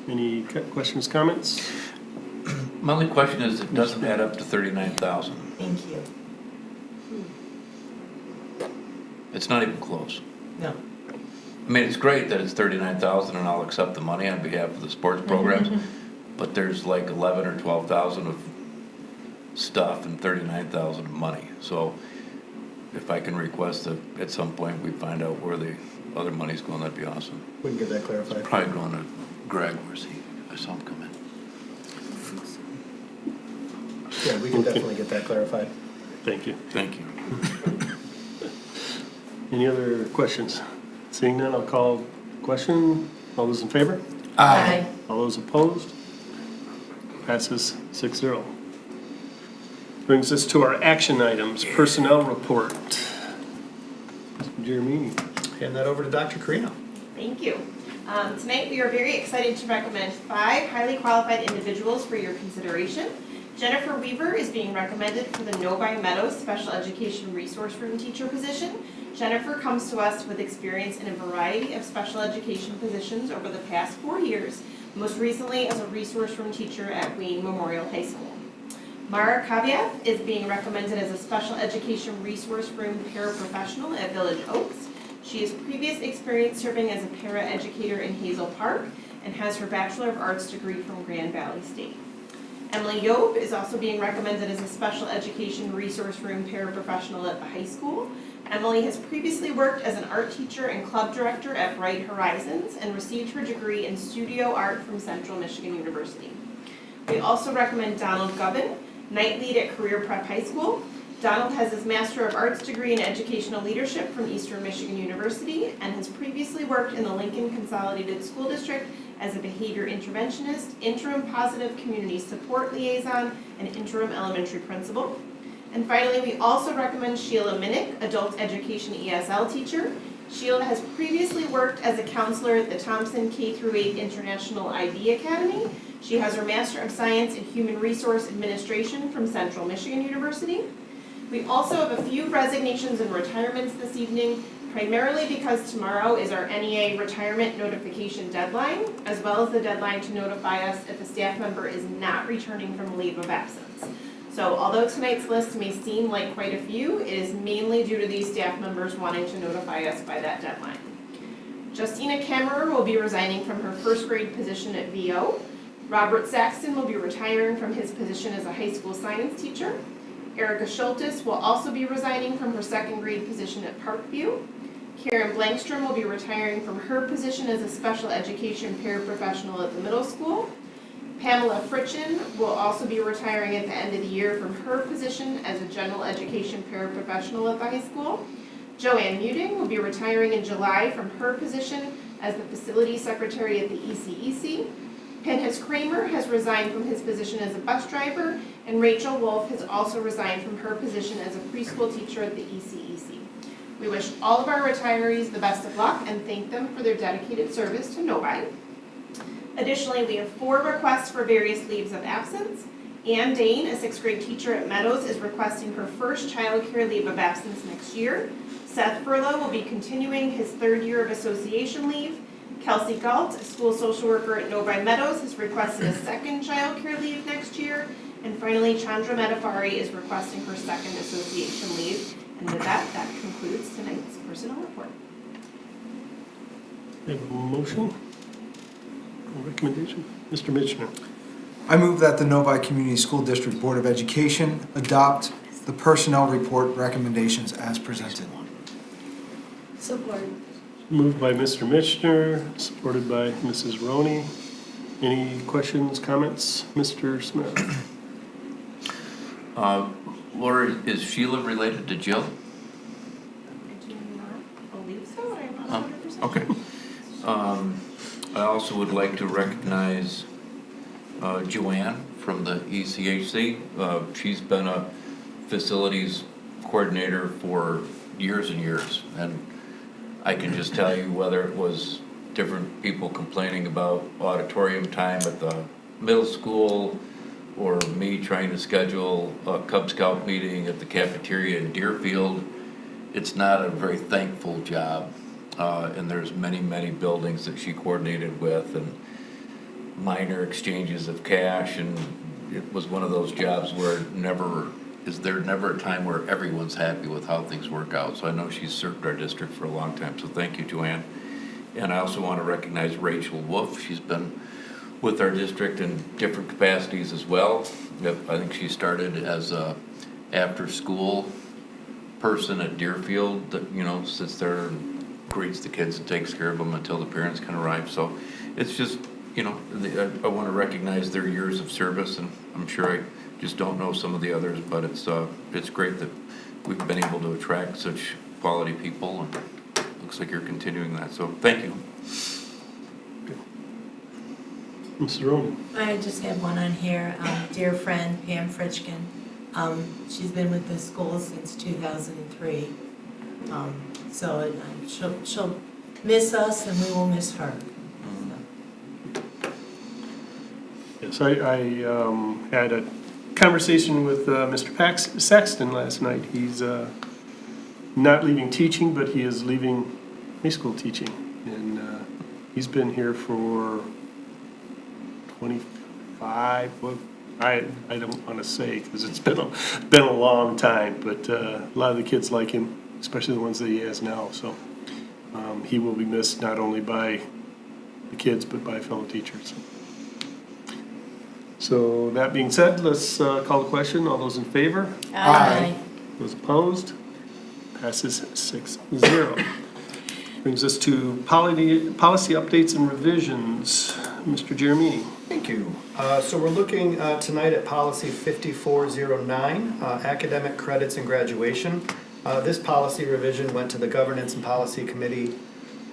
Any questions, comments? My only question is, it doesn't add up to 39,000. Thank you. It's not even close. No. I mean, it's great that it's 39,000 and I'll accept the money on behalf of the sports programs, but there's like 11 or 12,000 of stuff and 39,000 of money. So if I can request that at some point we find out where the other money's going, that'd be awesome. We can get that clarified. Probably going to Greg, where's he? I saw him come in. Yeah, we can definitely get that clarified. Thank you. Thank you. Any other questions? Seeing none, I'll call question. All those in favor? Aye. All those opposed? Passes 6-0. Brings us to our action items, personnel report. Mr. Jeremy. Hand that over to Dr. Carino. Thank you. Tonight, we are very excited to recommend 5 highly qualified individuals for your consideration. Jennifer Weaver is being recommended for the Novi Meadows Special Education Resource Room Teacher position. Jennifer comes to us with experience in a variety of special education positions over the past 4 years, most recently as a resource room teacher at Wayne Memorial High School. Mara Kaviath is being recommended as a special education resource room paraprofessional at Village Oaks. She has previous experience serving as a paraeducator in Hazel Park and has her Bachelor of Arts degree from Grand Valley State. Emily Yob is also being recommended as a special education resource room paraprofessional at the high school. Emily has previously worked as an art teacher and club director at Bright Horizons and received her degree in studio art from Central Michigan University. We also recommend Donald Gubbin, night lead at Career Prep High School. Donald has his Master of Arts degree in Educational Leadership from Eastern Michigan University and has previously worked in the Lincoln Consolidated School District as a behavior interventionist, interim positive community support liaison, and interim elementary principal. And finally, we also recommend Sheila Minnick, adult education ESL teacher. Sheila has previously worked as a counselor at the Thompson K-8 International IB Academy. She has her Master of Science in Human Resource Administration from Central Michigan University. We also have a few resignations and retirements this evening, primarily because tomorrow is our NEA retirement notification deadline, as well as the deadline to notify us if a staff member is not returning from leave of absence. So although tonight's list may seem like quite a few, it is mainly due to these staff members wanting to notify us by that deadline. Justina Kammerer will be resigning from her first grade position at VO. Robert Saxton will be retiring from his position as a high school science teacher. Erica Schultes will also be resigning from her second grade position at Parkview. Karen Blankstrom will be retiring from her position as a special education paraprofessional at the middle school. Pamela Fritchen will also be retiring at the end of the year from her position as a general education paraprofessional at the high school. Joanne Muting will be retiring in July from her position as the facility secretary at the ECEC. Pinhas Kramer has resigned from his position as a bus driver, and Rachel Wolf has also resigned from her position as a preschool teacher at the ECEC. We wish all of our retirees the best of luck and thank them for their dedicated service to Novi. Additionally, we have 4 requests for various leaves of absence. Ann Dane, a 6th grade teacher at Meadows, is requesting her first child care leave of absence next year. Seth Furlow will be continuing his 3rd year of association leave. Kelsey Galt, a school social worker at Novi Meadows, has requested a 2nd child care leave next year. And finally, Chandra Metafari is requesting her 2nd association leave. And with that, that concludes tonight's personnel report. We have a motion? A recommendation? Mr. Mitchner. I move that the Novi Community School District Board of Education adopt the personnel report recommendations as presented. Support. Moved by Mr. Mitchner, supported by Mrs. Roney. Any questions, comments? Mr. Smith? Laura, is Sheila related to Jill? I do not believe so, but I'm not 100%. Okay. I also would like to recognize Joanne from the ECHC. She's been a facilities coordinator for years and years, and I can just tell you, whether it was different people complaining about auditorium time at the middle school, or me trying to schedule a Cub Scout meeting at the cafeteria in Deerfield, it's not a very thankful job. And there's many, many buildings that she coordinated with, and minor exchanges of cash, and it was one of those jobs where is there never a time where everyone's happy with how things work out. So I know she's served our district for a long time, so thank you, Joanne. And I also want to recognize Rachel Wolf. She's been with our district in different capacities as well. I think she started as a after-school person at Deerfield that, sits there and greets the kids and takes care of them until the parents can arrive. So it's just, I want to recognize their years of service, and I'm sure I just don't know some of the others, but it's great that we've been able to attract such quality people, and it looks like you're continuing that, so thank you. Mrs. Roman? I just have one on here, dear friend Pam Fritchkin. She's been with the school since 2003. So she'll miss us and we will miss her. Yes, I had a conversation with Mr. Saxton last night. He's not leaving teaching, but he is leaving high school teaching. And he's been here for 25, well, I don't want to say because it's been a long time, but a lot of the kids like him, especially the ones that he has now. So he will be missed not only by the kids, but by fellow teachers. So that being said, let's call the question. All those in favor? Aye. Those opposed? Passes 6-0. Brings us to policy updates and revisions. Mr. Jeremini. Thank you. So we're looking tonight at policy 5409, academic credits and graduation. This policy revision went to the Governance and Policy Committee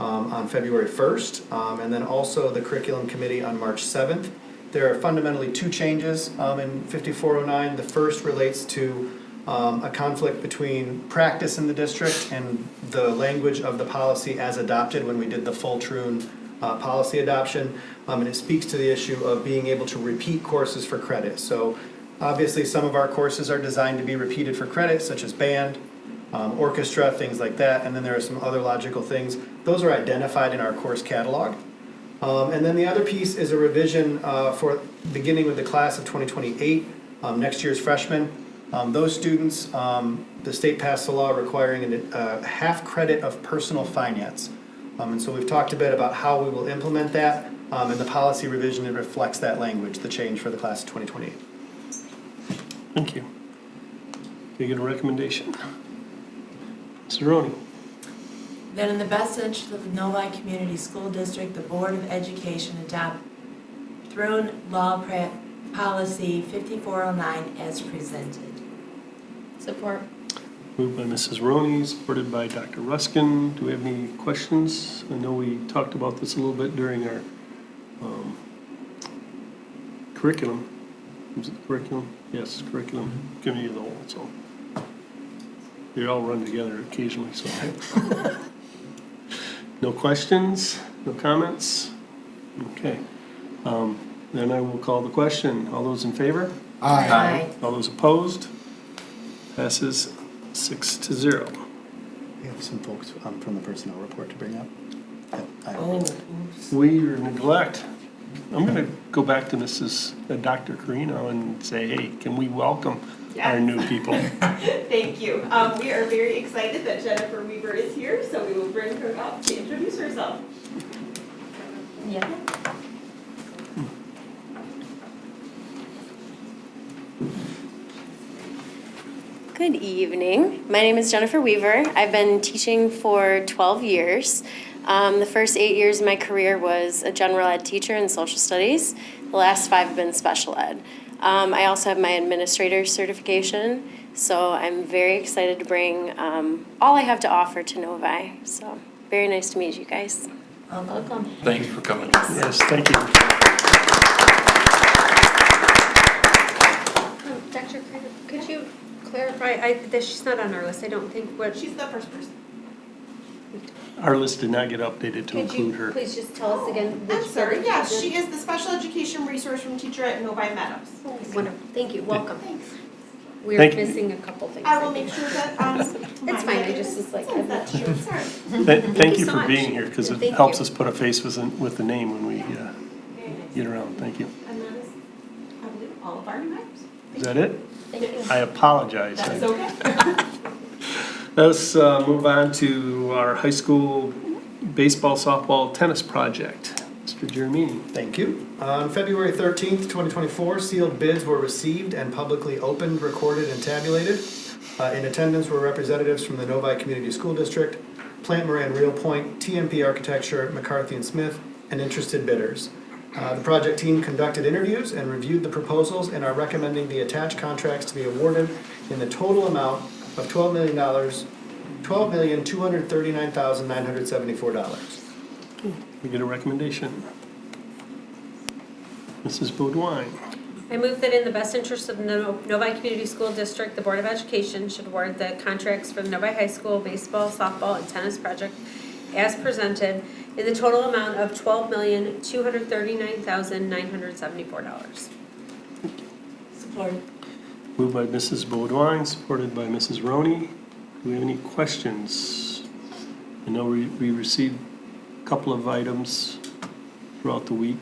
on February 1st, and then also the Curriculum Committee on March 7th. There are fundamentally two changes in 5409. The first relates to a conflict between practice in the district and the language of the policy as adopted when we did the full Troon policy adoption, and it speaks to the issue of being able to repeat courses for credit. So obviously some of our courses are designed to be repeated for credit, such as band, orchestra, things like that, and then there are some other logical things. Those are identified in our course catalog. And then the other piece is a revision for beginning with the class of 2028, next year's freshmen. Those students, the state passed a law requiring a half credit of personal finance. And so we've talked a bit about how we will implement that, and the policy revision, it reflects that language, the change for the class of 2028. Thank you. Can I get a recommendation? Mr. Roney. That in the best interest of the Novi Community School District, the Board of Education adopt Throne Law Policy 5409 as presented. Support. Moved by Mrs. Roney, supported by Dr. Ruskin. Do we have any questions? I know we talked about this a little bit during our curriculum. Was it curriculum? Yes, curriculum committee of the whole, so. They all run together occasionally, so. No questions? No comments? Okay. Then I will call the question. All those in favor? Aye. All those opposed? Passes 6-0. We have some folks from the personnel report to bring up. Oh, oops. We are neglect. I'm going to go back to Dr. Carino and say, hey, can we welcome our new people? Thank you. We are very excited that Jennifer Weaver is here, so we will bring her up to introduce herself. Yeah. Good evening. My name is Jennifer Weaver. I've been teaching for 12 years. The first 8 years of my career was a general ed teacher in social studies. The last 5 have been special ed. I also have my administrator certification, so I'm very excited to bring all I have to offer to Novi. So very nice to meet you guys. Welcome. Thanks for coming. Yes, thank you. Dr. Carter, could you clarify, that she's not on our list, I don't think, what, She's the first person. Our list did not get updated to could include you her. please just tell us again? I'm which sorry, building yeah, she's in? she is the special education resource room teacher at Novi Meadows. Wonderful, thank you, welcome. Thanks. We're Thank you. missing a couple things. I will make sure that, It's fine, I just was like, sends that to you, sorry. Thank you you so for much. being here, because it Thank helps you. us put a face with the name when we Very nice. get around. Thank you. And that is, I believe, all of our new Is that it? Thank you. I apologize. That's okay. Let's move on to our high school baseball, softball, tennis project. Mr. Germini. Thank you. On February 13th, 2024, sealed bids were received and publicly opened, recorded, and tabulated. In attendance were representatives from the Novi Community School District, Plant Moran Real Point, TMP Architecture, McCarthy and Smith, and interested bidders. The project team conducted interviews and reviewed the proposals and are recommending the attached contracts to be awarded in the total amount of $12,239,974. We get a recommendation. Mrs. Baudouin. I move that in the best interest of the Novi Community School District, the Board of Education should award the contracts for the Novi High School baseball, softball, and tennis project as presented in the total amount of $12,239,974. Support. Moved by Mrs. Baudouin, supported by Mrs. Roney. Do we have any questions? I know we received a couple of items throughout the week.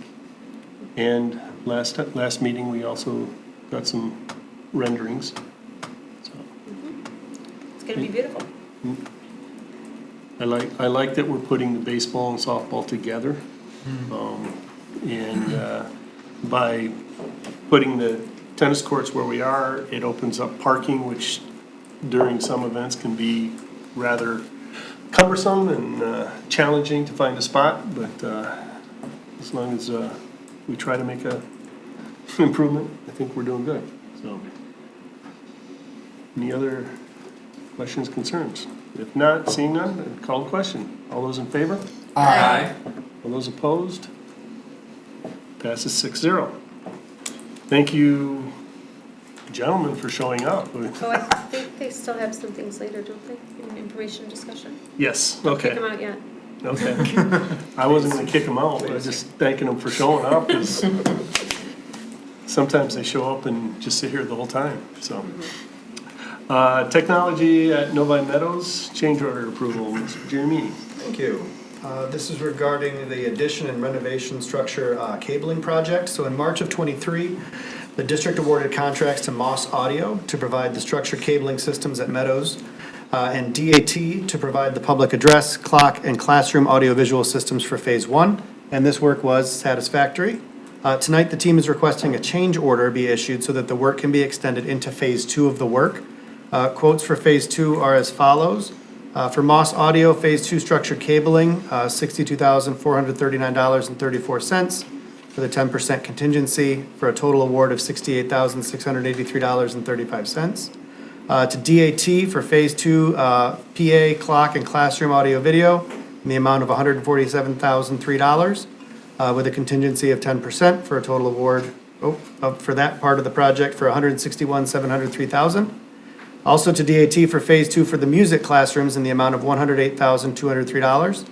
And last meeting, we also got some renderings. So, It's gonna be beautiful. I like that we're putting the baseball and softball together. And by putting the tennis courts where we are, it opens up parking, which during some events can be rather cumbersome and challenging to find a spot, but as long as we try to make a improvement, I think we're doing good. So, any other questions, concerns? If not, seeing none, then call the question. All those in favor? Aye. All those opposed? Passes 6-0. Thank you, gentlemen, for showing up. Oh, I think they still have some things later, don't they? In information discussion. Yes, Kick okay. them out yet. Okay. I wasn't gonna kick them out, I was just thanking them for showing up, because sometimes they show up and just sit here the whole time, so. Technology at Novi Meadows, change order approval, Mr. Giamini. Thank you. This is regarding the addition and renovation structure cabling project. So in March of '23, the district awarded contracts to Moss Audio to provide the structure cabling systems at Meadows, and DAT to provide the public address, clock, and classroom audiovisual systems for Phase 1, and this work was satisfactory. Tonight, the team is requesting a change order be issued so that the work can be extended into Phase 2 of the work. Quotes for Phase 2 are as follows. For Moss Audio, Phase 2 structured cabling, $62,439.34 for the 10% contingency, for a total award of $68,683.35. To DAT for Phase 2 PA, clock, and classroom audio video in the amount of $147,003 with a contingency of 10% for a total award for that part of the project for $161,703,000. Also to DAT for Phase 2 for the music classrooms in the amount of $108,203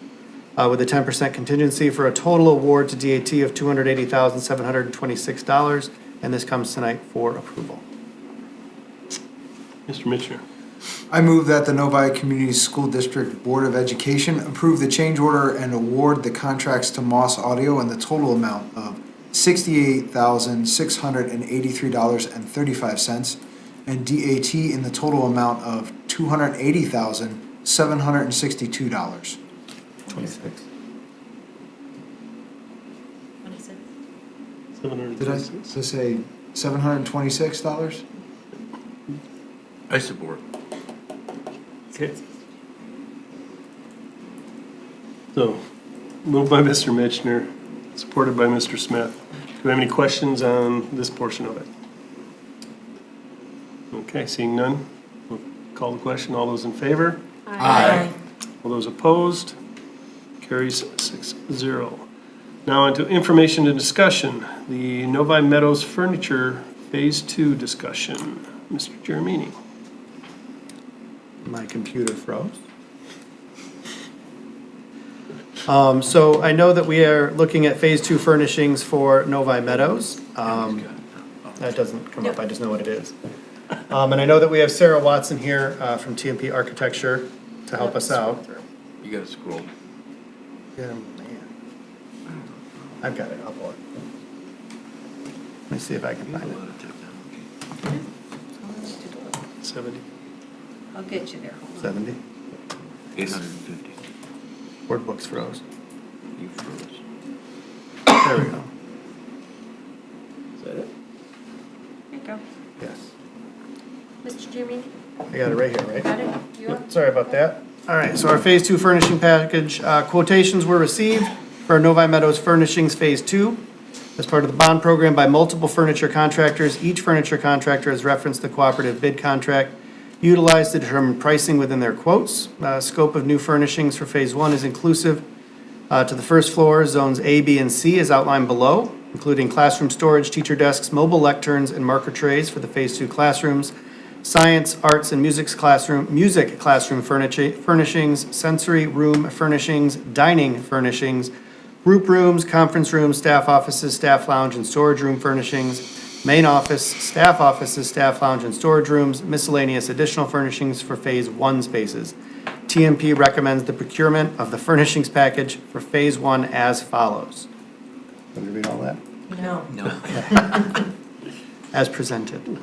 with a 10% contingency for a total award to DAT of $280,726, and this comes tonight for approval. Mr. Mitchell. I move that the Novi Community School District Board of Education approve the change order and award the contracts to Moss Audio in the total amount of $68,683.35 and DAT in the total amount of $280,762. 26. 26. Did I say $726? I support. Okay. So, moved by Mr. Mitchner, supported by Mr. Smith. Do we have any questions on this portion of it? Okay, seeing none, we'll call the question. All those in favor? Aye. All those opposed? Carries 6-0. Now on to information and discussion. The Novi Meadows Furniture Phase 2 discussion. Mr. Giamini. My computer froze. So I know that we are looking at Phase 2 furnishings for Novi Meadows. That doesn't come up, I just know what it is. And I know that we have Sarah Watson here from TMP Architecture to help us out. You gotta scroll. Yeah, man. I've got it, I'll pull it. Let me see if I can find it. 70. I'll get you there, hold on. 70. 850. Word books froze. You froze. There we go. Is that it? There you go. Yes. Mr. Jimmy, I got it right here, right? got it? You up? Yep, sorry about that. All right, so our Phase 2 furnishing package, quotations were received for our Novi Meadows Furnishings Phase 2 as part of the bond program by multiple furniture contractors. Each furniture contractor has referenced the cooperative bid contract utilized to determine pricing within their quotes. Scope of new furnishings for Phase 1 is inclusive to the first floor, zones A, B, and C as outlined below, including classroom storage, teacher desks, mobile lecterns, and marker trays for the Phase 2 classrooms, science, arts, and music classroom furnishings, sensory room furnishings, dining furnishings, group rooms, conference rooms, staff offices, staff lounge, and storage room furnishings, main office, staff offices, staff lounge, and storage rooms, miscellaneous additional furnishings for Phase 1 spaces. TMP recommends the procurement of the furnishings package for Phase 1 as follows. Let me read all that. No. As presented.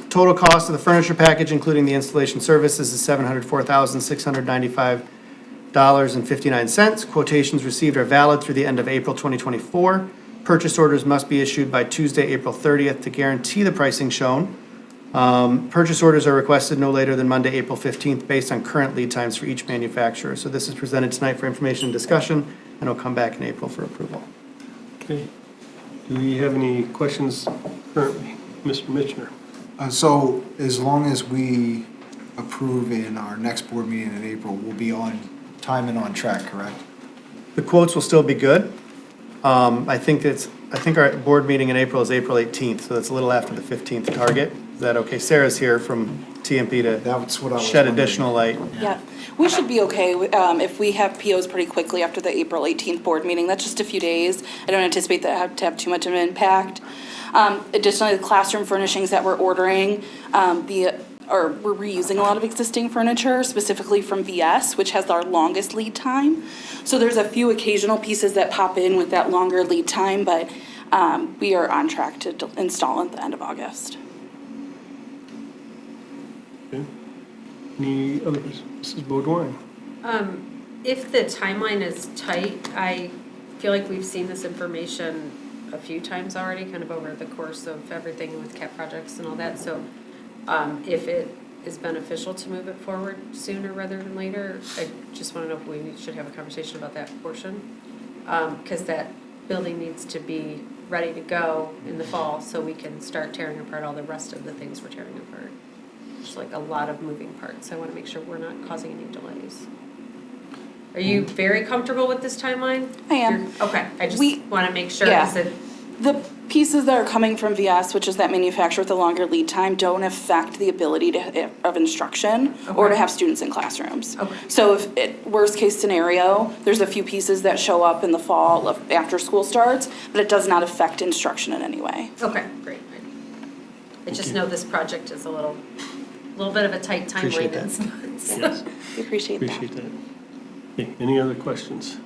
Total cost of the furniture package, including the installation services, is $704,695.59. Quotations received are valid through the end of April 2024. Purchase orders must be issued by Tuesday, April 30th to guarantee the pricing shown. Purchase orders are requested no later than Monday, April 15th, based on current lead times for each manufacturer. So this is presented tonight for information and discussion, and it'll come back in April for approval. Okay. Do we have any questions currently? Mr. Mitchner? So as long as we approve in our next board meeting in April, we'll be on time and on track, correct? The quotes will still be good. I think our board meeting in April is April 18th, so that's a little after the 15th target. Is that okay? Sarah's here from TMP That's what I to was shed wondering. additional light. Yeah, we should be okay if we have POs pretty quickly after the April 18th board meeting. That's just a few days. I don't anticipate that to have too much of an impact. Additionally, the classroom furnishings that we're ordering, we're reusing a lot of existing furniture, specifically from VS, which has our longest lead time. So there's a few occasional pieces that pop in with that longer lead time, but we are on track to install at the end of August. Okay. Any others? Mrs. Baudouin? If the timeline is tight, I feel like we've seen this information a few times already, kind of over the course of everything with CAP projects and all that, so if it is beneficial to move it forward sooner rather than later, I just want to know if we should have a conversation about that portion, because that building needs to be ready to go in the fall, so we can start tearing apart all the rest of the things we're tearing apart. It's like a lot of moving parts. I want to make sure we're not causing any delays. Are you very comfortable with this timeline? I am. Okay, I just We- want to make sure. yeah. Is it- The pieces that are coming from VS, which is that manufacturer with the longer lead time, don't affect the ability of instruction or Okay. to have students in classrooms. Okay. So if, worst case scenario, there's a few pieces that show up in the fall after school starts, but it does not affect instruction in any way. Okay, great. I just know this project is a little bit of a tight Appreciate timeline. that. It's- Yes. We appreciate that. Appreciate that. Okay, any other questions?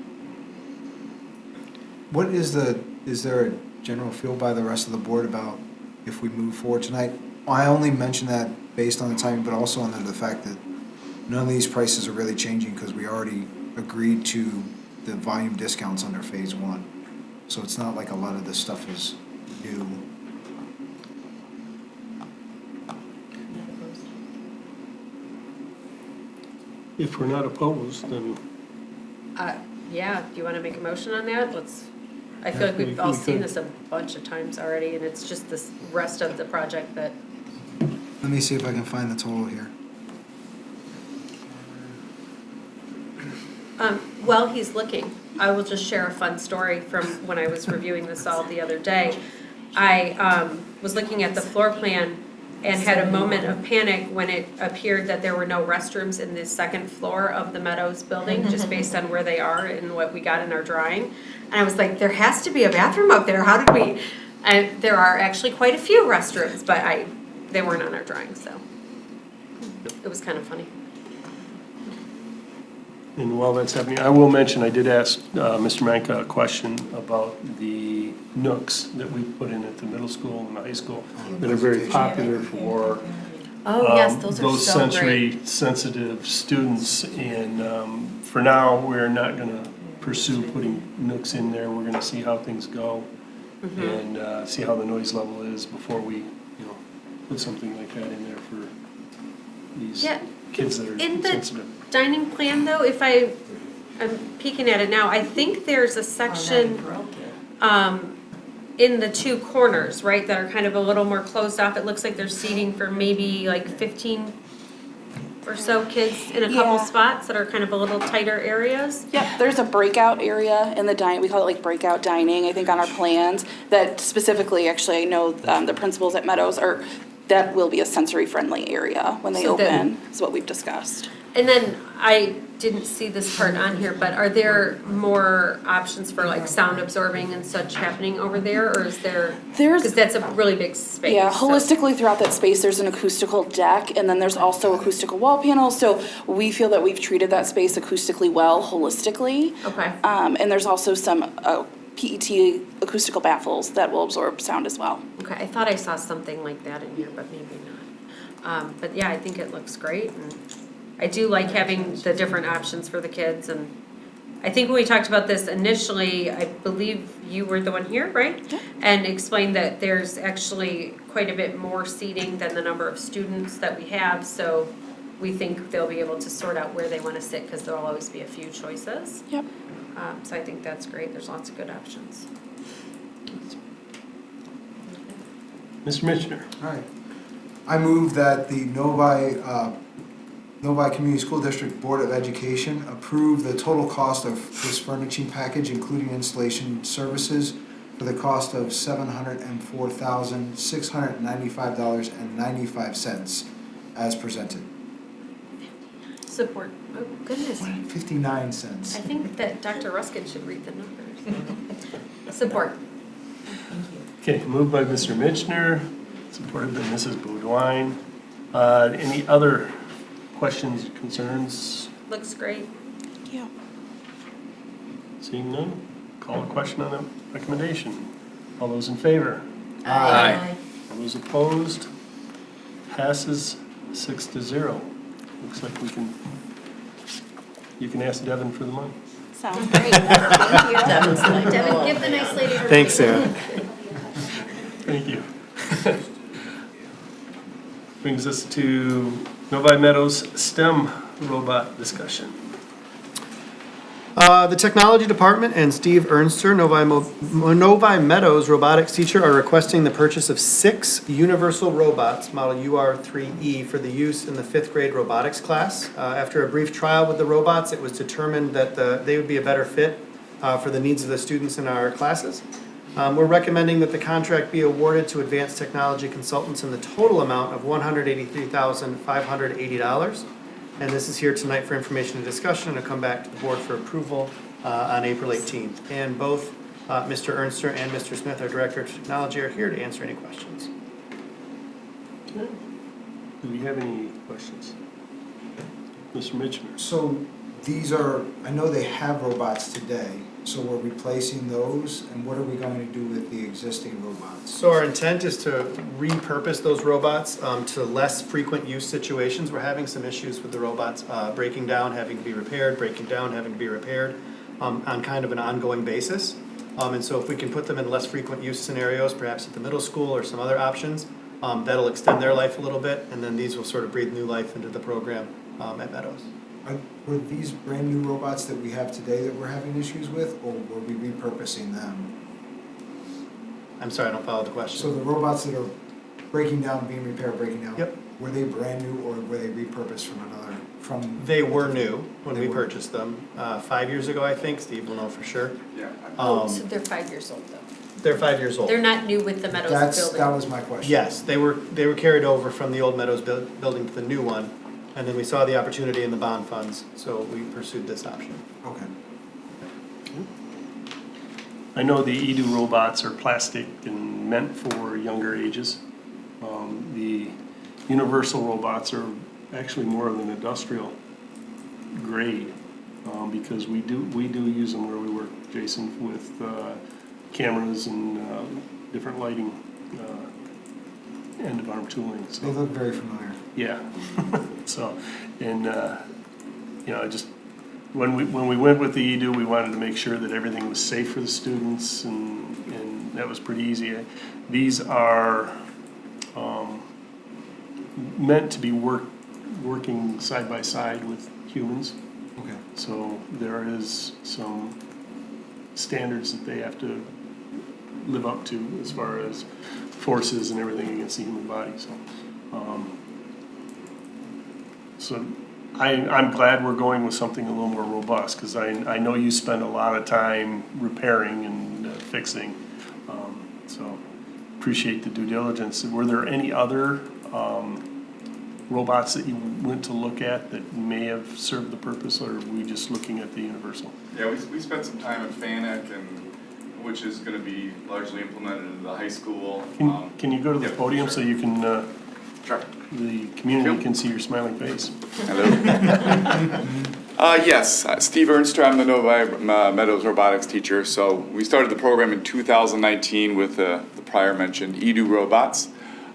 Is there a general feel by the rest of the board about if we move forward tonight? I only mention that based on the timing, but also under the fact that none of these prices are really changing because we already agreed to the volume discounts under Phase 1. So it's not like a lot of this stuff is new. If we're not opposed, then Yeah, do you want to make a motion on that? I feel like Yeah, we've we all seen could. this a bunch of times already, and it's just this rest of the project that, Let me see if I can find the total here. while he's looking, I will just share a fun story from when I was reviewing this all the other day. I was looking at the floor plan and had a moment of panic when it appeared that there were no restrooms in the second floor of the Meadows building, just based on where they are and what we got in our drawing. And I was like, there has to be a bathroom up there, how did we? And there are actually quite a few restrooms, but they weren't on our drawing, so it was kind of funny. And while that's happening, I will mention, I did ask Mr. Manka a question about the nooks that we put in at the middle school and the high school that are very popular for Oh, yes, those are so great. sensory sensitive students. And for now, we're not gonna pursue putting nooks in there. We're gonna see how things go and see how the noise level is before we, you know, put something like that in there for these Yeah. kids that are In the sensitive. dining plan though, I'm peeking at it now, I think there's a section, in the two corners, right, that are kind of a little more closed off. It looks like there's seating for maybe like 15 or so kids in a couple Yeah. spots that are kind of a little tighter areas. Yep, there's a breakout area in the we call it like breakout dining, I think on our plans, that specifically, actually, I know the principals at Meadows that will be a sensory-friendly area when they So then- open, is what we've discussed. And then I didn't see this part on here, but are there more options for like sound absorbing and such happening over there, or is there? There's- Because that's a really big space. Yeah, so- holistically throughout that space, there's an acoustical deck, and then there's also acoustical wall panels, so we feel that we've treated that space acoustically well, holistically. Okay. And there's also some PET acoustical baffles that will absorb sound as well. Okay, I thought I saw something like that in here, but maybe not. But yeah, I think it looks great, and I do like having the different options for the kids, and I think when we talked about this initially, I believe you were the one here, right? Yeah. And explained that there's actually quite a bit more seating than the number of students that we have, so we think they'll be able to sort out where they want to sit, because there'll always be a few choices. Yep. So I think that's great, there's lots of good options. Mr. Mitchner. All right. I move that the Novi Community School District Board of Education approve the total cost of this furnishing package, including installation services, for the cost of $704,695.95 as presented. Support, oh goodness. 59 cents. I think that Dr. Ruskin should read the numbers. Support. Okay, moved by Mr. Mitchner, supported by Mrs. Beaudoin. Any other questions, concerns? Looks great. Yeah. Seeing none, call a question on the recommendation. All those in favor? Aye. All those opposed? Passes 6-0. Looks like you can ask Devin for the money. Sounds great. Devin, give the nice lady her. Thanks, Sarah. Thank you. Brings us to Novi Meadows STEM robot discussion. The technology department and Steve Ernster, Novi Meadows robotics teacher, are requesting the purchase of 6 universal robots, model UR3E, for the use in the 5th grade robotics class. After a brief trial with the robots, it was determined that they would be a better fit for the needs of the students in our classes. We're recommending that the contract be awarded to Advanced Technology Consultants in the total amount of $183,580. And this is here tonight for information and discussion, and it'll come back to the board for approval on April 18th. And both Mr. Ernster and Mr. Smith, our Director of Technology, are here to answer any questions. Do we have any questions? Mr. Mitchner? So these are, I know they have robots today, so we're replacing those, and what are we going to do with the existing robots? So our intent is to repurpose those robots to less frequent use situations. We're having some issues with the robots breaking down, having to be repaired, breaking down, having to be repaired on kind of an ongoing basis. And so if we can put them in less frequent use scenarios, perhaps at the middle school or some other options, that'll extend their life a little bit, and then these will sort of breathe new life into the program at Meadows. Were these brand new robots that we have today that we're having issues with, or were we repurposing them? I'm sorry, I don't follow the question. So the robots that are breaking down, being repaired, breaking down? Yep. Were they brand new, or were they repurposed from? They were new when They we were. purchased them, 5 years ago, I think. Steve will know for sure. Oh, so they're 5 years old though. They're 5 years old. They're not new with the Meadows building. That was my question. Yes, they were carried over from the old Meadows building to the new one, and then we saw the opportunity in the bond funds, so we pursued this option. Okay. I know the Edu robots are plastic and meant for younger ages. The universal robots are actually more of an industrial grade. because we do use them where we work, Jason, with cameras and different lighting, end-of-arm tooling, so. They look very familiar. Yeah, so, and, just, when we went with the eDo, we wanted to make sure that everything was safe for the students, and that was pretty easy. These are, meant to be working side by side with humans, Okay. so there is some standards that they have to live up to as far as forces and everything against the human body, so. So I'm glad we're going with something a little more robust, because I know you spend a lot of time repairing and fixing. So appreciate the due diligence. Were there any other robots that you went to look at that may have served the purpose, or are we just looking at the universal? Yeah, we spent some time at FANUC, which is going to be largely implemented in the high school. Can you go to the podium so you can, Sure. the community can see your smiling face? Hello. Yes, Steve Ernster, I'm the Novi Meadows robotics teacher. So we started the program in 2019 with the prior mentioned eDo robots.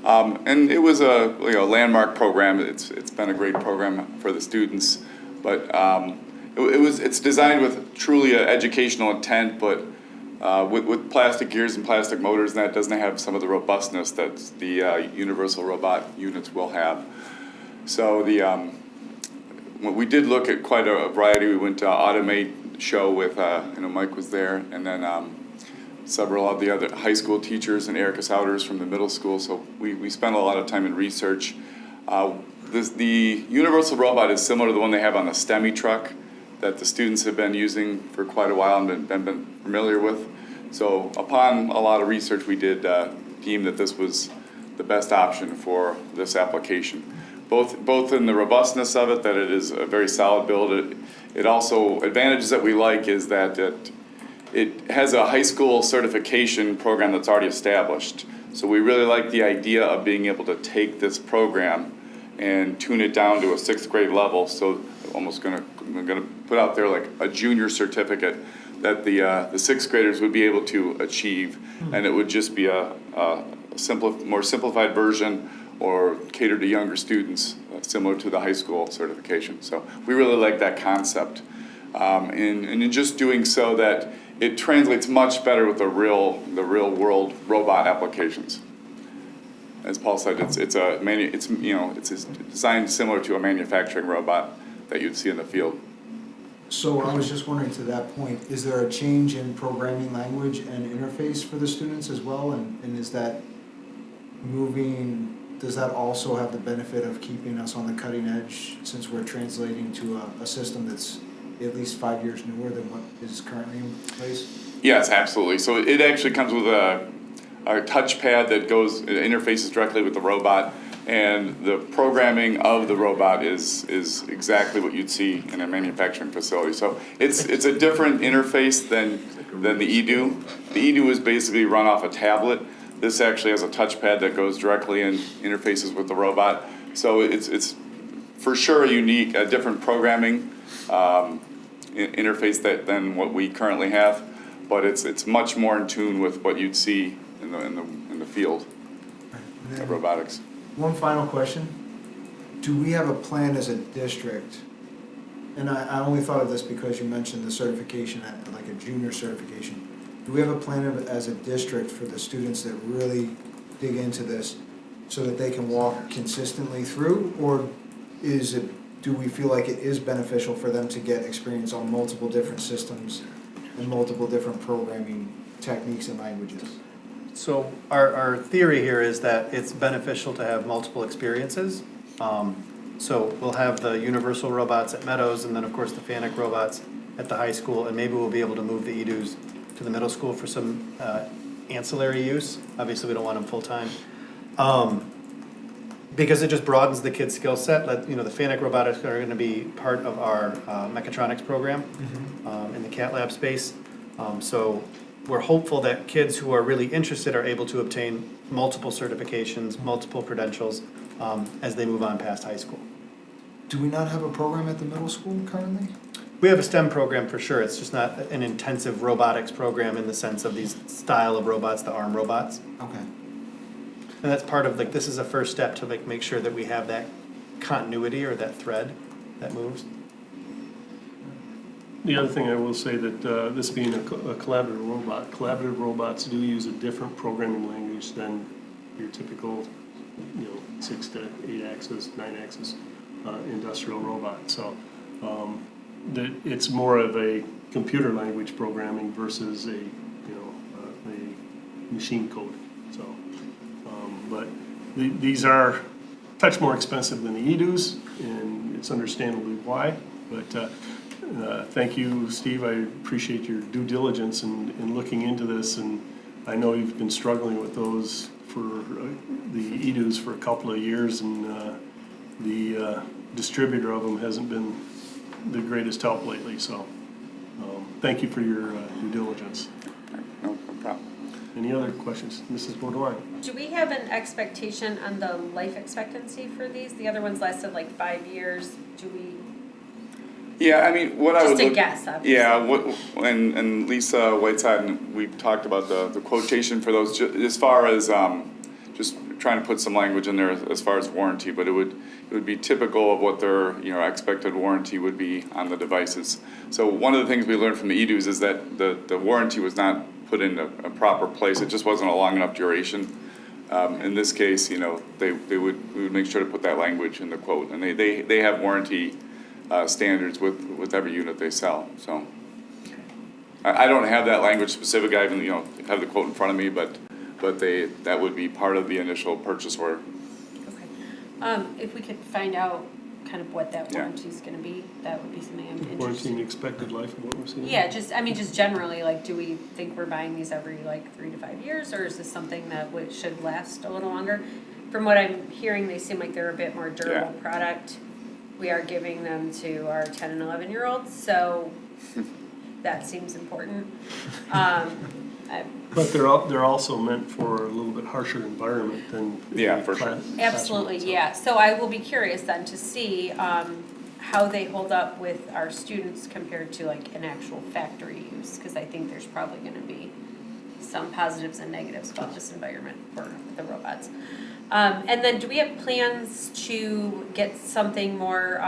And it was a landmark program. It's been a great program for the students, but it's designed with truly an educational intent, but with plastic gears and plastic motors, and that doesn't have some of the robustness that the universal robot units will have. So we did look at quite a variety. We went to Automate show with Mike was there, and then several of the other high school teachers and Erica Souders from the middle school. So we spent a lot of time in research. The universal robot is similar to the one they have on the STEMI truck that the students have been using for quite a while and been familiar with. So upon a lot of research, we did deem that this was the best option for this application. Both in the robustness of it, that it is a very solid build. It also, advantages that we like is that it has a high school certification program that's already established. So we really like the idea of being able to take this program and tune it down to a 6th grade level. So I'm gonna put out there like a junior certificate that the 6th graders would be able to achieve, and it would just be a more simplified version or catered to younger students, similar to the high school certification. So we really like that concept, and in just doing so that it translates much better with the real world robot applications. As Paul said, it's designed similar to a manufacturing robot that you'd see in the field. So I was just wondering, to that point, is there a change in programming language and interface for the students as well? And is that does that also have the benefit of keeping us on the cutting edge, since we're translating to a system that's at least 5 years newer than what is currently in place? Yes, absolutely. So it actually comes with a touchpad that interfaces directly with the robot, and the programming of the robot is exactly what you'd see in a manufacturing facility. So it's a different interface than the eDo. The eDo is basically run off a tablet. This actually has a touchpad that goes directly and interfaces with the robot. So it's for sure a different programming interface than what we currently have, but it's much more in tune with what you'd see in the field of robotics. One final question. Do we have a plan as a district, and I only thought of this because you mentioned the certification, like a junior certification. Do we have a plan as a district for the students that really dig into this so that they can walk consistently through? Or do we feel like it is beneficial for them to get experience on multiple different systems and multiple different programming techniques and languages? So our theory here is that it's beneficial to have multiple experiences. So we'll have the universal robots at Meadows, and then of course the FANUC robots at the high school, and maybe we'll be able to move the eDos to the middle school for some ancillary use. Obviously we don't want them full-time. Because it just broadens the kids' skill set. The FANUC robotics are going to be part of our mechatronics program in the CAT lab space. So we're hopeful that kids who are really interested are able to obtain multiple certifications, multiple credentials as they move on past high school. Do we not have a program at the middle school currently? We have a STEM program for sure, it's just not an intensive robotics program in the sense of these style of robots, the arm robots. Okay. And that's part of, like, this is a first step to like make sure that we have that continuity or that thread that moves. The other thing I will say that this being a collaborative robots do use a different programming language than your typical, 6 to 8 axis, 9 axis industrial robot. So it's more of a computer language programming versus a machine code. So, but these are a touch more expensive than the EDUs, and it's understandably why. But thank you, Steve. I appreciate your due diligence in looking into this, and I know you've been struggling with those for the EDUs for a couple of years, and the distributor of them hasn't been the greatest help lately. So thank you for your due diligence. No problem. Any other questions? Mrs. Baudouin? Do we have an expectation on the life expectancy for these? The other ones lasted like 5 years. Do we? Yeah, I mean, what I would Just a look. guess, obviously. Yeah, and Lisa Whiteside, and we talked about the quotation for those, as far as, just trying to put some language in there as far as warranty, but it would be typical of what their, expected warranty would be on the devices. So one of the things we learned from the EDUs is that the warranty was not put in a proper place, it just wasn't a long enough duration. In this case, we would make sure to put that language in the quote, and they have warranty standards with every unit they sell. So I don't have that language specific. I even have the quote in front of me, but that would be part of the initial purchase order. Okay. If we could find out kind of what that Yeah. warranty is going to be, that would be something I'm interested. Warranty and expected life of what we're seeing? Yeah, just generally, like, do we think we're buying these every 3 to 5 years, or is this something that should last a little longer? From what I'm hearing, they seem like they're a bit more durable product. We are giving them to our 10 and 11-year-olds, so that seems important. But they're also meant for a little bit harsher environment than. Yeah, for sure. Absolutely, yeah. So I will be curious then to see how they hold up with our students compared to an actual factory use, because I think there's probably going to be some positives and negatives about this environment for the robots. And then do we have plans to get something more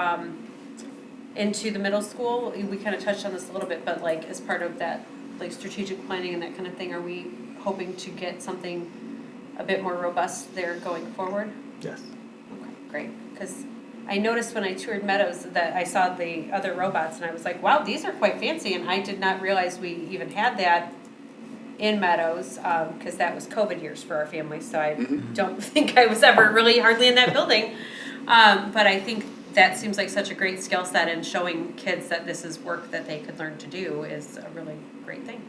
into the middle school? We kind of touched on this a little bit, but as part of that strategic planning and that kind of thing, are we hoping to get something a bit more robust there going forward? Yes. Okay, great, because I noticed when I toured Meadows that I saw the other robots and I was like, wow, these are quite fancy, and I did not realize we even had that in Meadows, because that was COVID years for our family, so I don't think I was ever really hardly in that building. But I think that seems like such a great skill set, and showing kids that this is work that they could learn to do is a really great thing.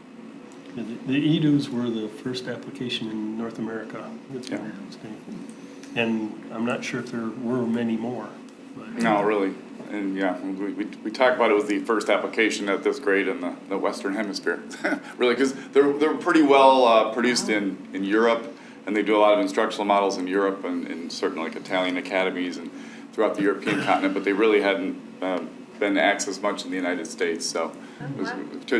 The EDUs were the first application in North America. And I'm not sure if there were many more. But No, really. And yeah, we talk about it was the first application at this grade in the Western Hemisphere. Really, because they're pretty well produced in Europe, and they do a lot of instructional models in Europe and in certain Italian academies and throughout the European continent, but they really hadn't been accessed much in the United States. So it was,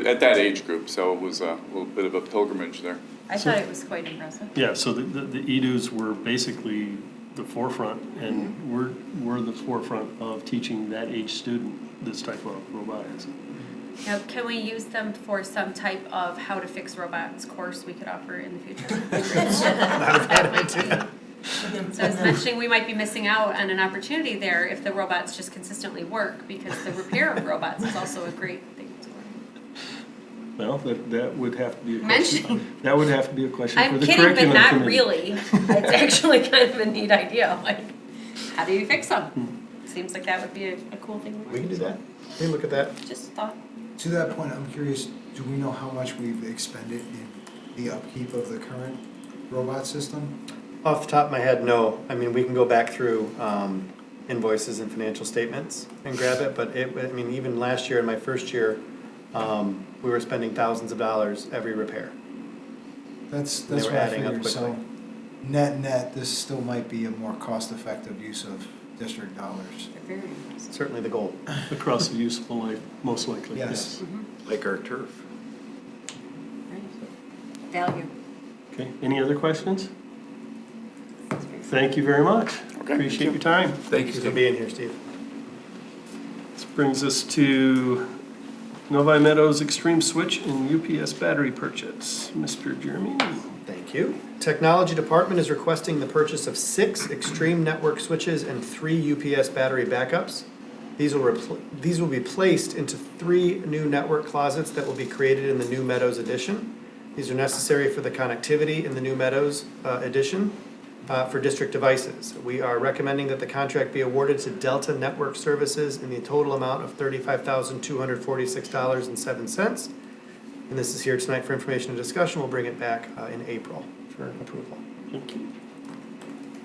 at that age group, so it was a little bit of a pilgrimage there. I thought it was quite impressive. Yeah, so the EDUs were basically the forefront, and we're the forefront of teaching that age student this type of robotics. Now, can we use them for some type of how to fix robots course we could offer in the future? Not a bad idea. So I was mentioning we might be missing out on an opportunity there if the robots just consistently work, because the repair of robots is also a great thing to learn. Well, that would have to be a question. That would have to be a question for I'm the kidding, but curriculum not committee. really. It's actually kind of a neat idea, how do you fix them? Seems like that would be a cool thing. We can do that. We can look at that. Just thought. To that point, I'm curious, do we know how much we've expended in the upkeep of the current robot system? Off the top of my head, no. I mean, we can go back through invoices and financial statements and grab it, but even last year, in my first year, we were spending thousands of dollars every repair. That's They were what I adding up figured, so quickly. net, this still might be a more cost-effective use of district dollars. Very impressive. Certainly the goal. Across a useful life, most likely, Yes. yes. Like our turf. Value. Okay, any other questions? Thank you very much. Appreciate your time. Thank you, Thanks for Steve. being here, Steve. This brings us to Novi Meadows Extreme Switch and UPS battery purchase. Mr. Jeremy. Thank you. Technology Department is requesting the purchase of 6 Extreme Network switches and 3 UPS battery backups. These will be placed into 3 new network closets that will be created in the New Meadows edition. These are necessary for the connectivity in the New Meadows edition for district devices. We are recommending that the contract be awarded to Delta Network Services in the total amount of $35,246.07. And this is here tonight for information and discussion. We'll bring it back in April for approval. Thank you. Do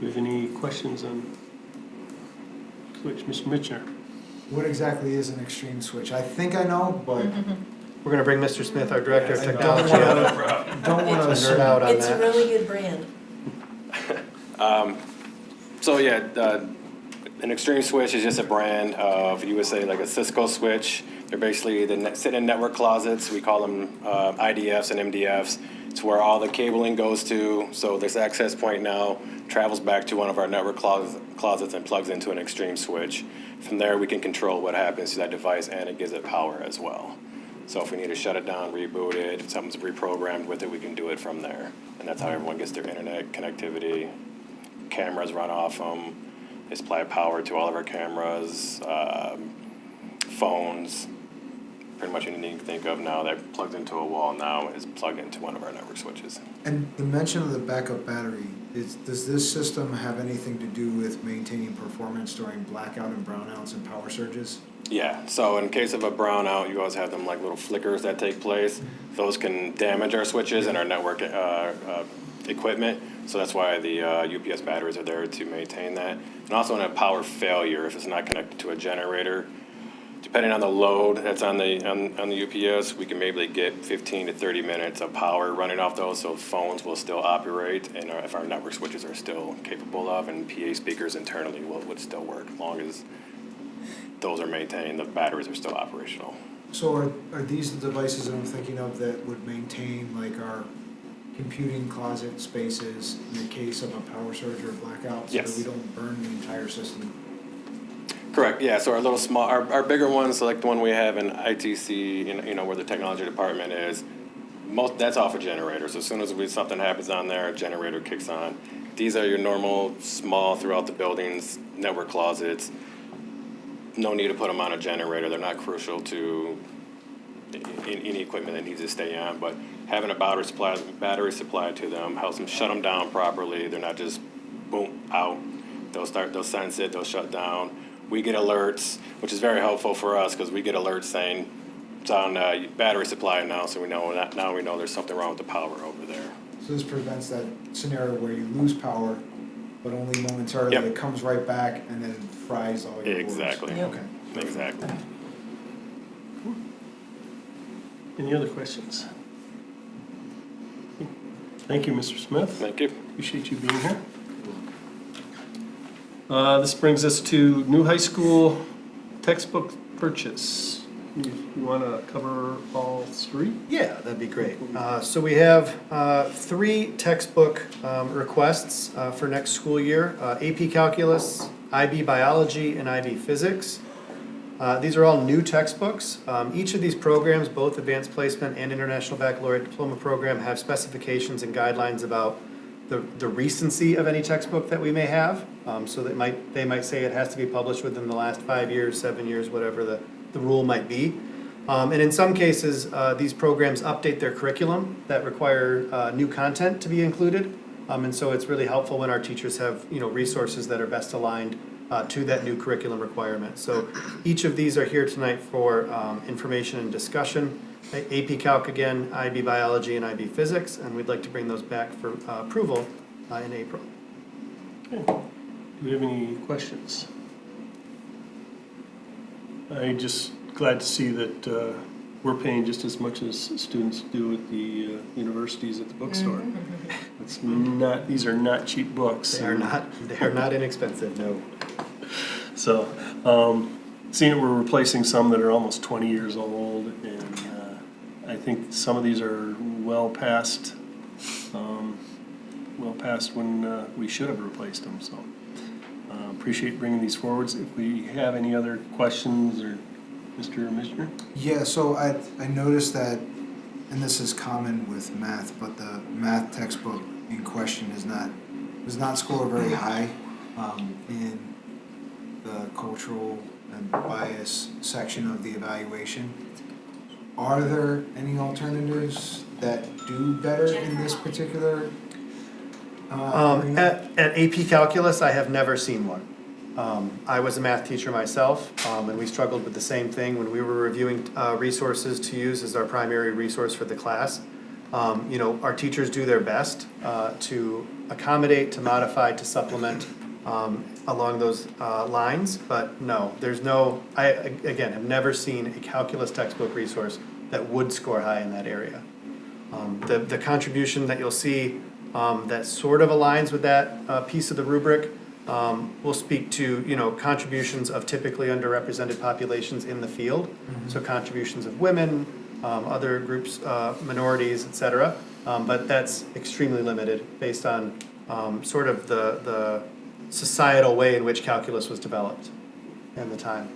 you have any questions on Switch? Mr. Mitchell? What exactly is an extreme switch? I think I know, but We're going to bring Mr. Smith, our Director of I don't Technology, don't want to nerd assume. out on It's a that. really good brand. So yeah, an extreme switch is just a brand of, you would say like a Cisco switch. They're basically sit in network closets. We call them IDFs and MDFs. It's where all the cabling goes to. So this access point now travels back to one of our network closets and plugs into an extreme switch. From there, we can control what happens to that device, and it gives it power as well. So if we need to shut it down, reboot it, if something's reprogrammed with it, we can do it from there. And that's how everyone gets their internet connectivity. Cameras run off them. They supply power to all of our cameras, phones. Pretty much anything you can think of now that plugs into a wall now is plugged into one of our network switches. And the mention of the backup battery, does this system have anything to do with maintaining performance during blackout and brownouts and power surges? Yeah, so in case of a brownout, you always have them like little flickers that take place. Those can damage our switches and our network equipment. So that's why the UPS batteries are there to maintain that. And also in a power failure, if it's not connected to a generator, depending on the load that's on the UPS, we can maybe get 15 to 30 minutes of power running off those, so phones will still operate, and if our network switches are still capable of, and PA speakers internally would still work, as long as those are maintained, the batteries are still operational. So are these the devices that I'm thinking of that would maintain like our computing closet spaces in the case of a power surge or a blackout? So Yes. that we don't burn the entire system? Correct, yeah, so our little small, our bigger ones, like the one we have in ITC, where the technology department is, that's off a generator, so as soon as something happens on there, a generator kicks on. These are your normal, small, throughout the buildings, network closets. No need to put them on a generator, they're not crucial to any equipment that needs to stay on, but having a battery supplied to them helps them shut them down properly. They're not just boom, out. They'll sense it, they'll shut down. We get alerts, which is very helpful for us because we get alerts saying it's on battery supply now, so we know there's something wrong with the power over there. So this prevents that scenario where you lose power, but only momentarily. Yep. It comes right back and then fries all your boards. Exactly. Yep. Okay. Exactly. Any other questions? Thank you, Mr. Smith. Thank you. Appreciate you being here. This brings us to new high school textbook purchase. You want to cover all 3? Yeah, that'd be great. So we have 3 textbook requests for next school year. AP Calculus, IB Biology, and IB Physics. These are all new textbooks. Each of these programs, both Advanced Placement and International Baccalaureate Diploma Program, have specifications and guidelines about the recency of any textbook that we may have. So they might say it has to be published within the last 5 years, 7 years, whatever the rule might be. And in some cases, these programs update their curriculum that require new content to be included. And so it's really helpful when our teachers have resources that are best aligned to that new curriculum requirement. So each of these are here tonight for information and discussion. AP Calc again, IB Biology, and IB Physics, and we'd like to bring those back for approval in April. Okay. Do we have any questions? I'm just glad to see that we're paying just as much as students do at the universities at the bookstore. These are not cheap books. They are not inexpensive, no. So, seeing that we're replacing some that are almost 20 years old, and I think some of these are well past when we should have replaced them, so. Appreciate bringing these forwards. If we have any other questions, or Mr. Commissioner? Yeah, so I noticed that, and this is common with math, but the math textbook in question does not score very high in the cultural and bias section of the evaluation. Are there any alternatives that do better in this particular arena? At AP Calculus, I have never seen one. I was a math teacher myself, and we struggled with the same thing when we were reviewing resources to use as our primary resource for the class. Our teachers do their best to accommodate, to modify, to supplement along those lines, but no, I, again, have never seen a calculus textbook resource that would score high in that area. The contribution that you'll see that sort of aligns with that piece of the rubric will speak to, contributions of typically underrepresented populations in the field. Mm-hmm. So contributions of women, other groups, minorities, et cetera. But that's extremely limited based on sort of the societal way in which calculus was developed in the time.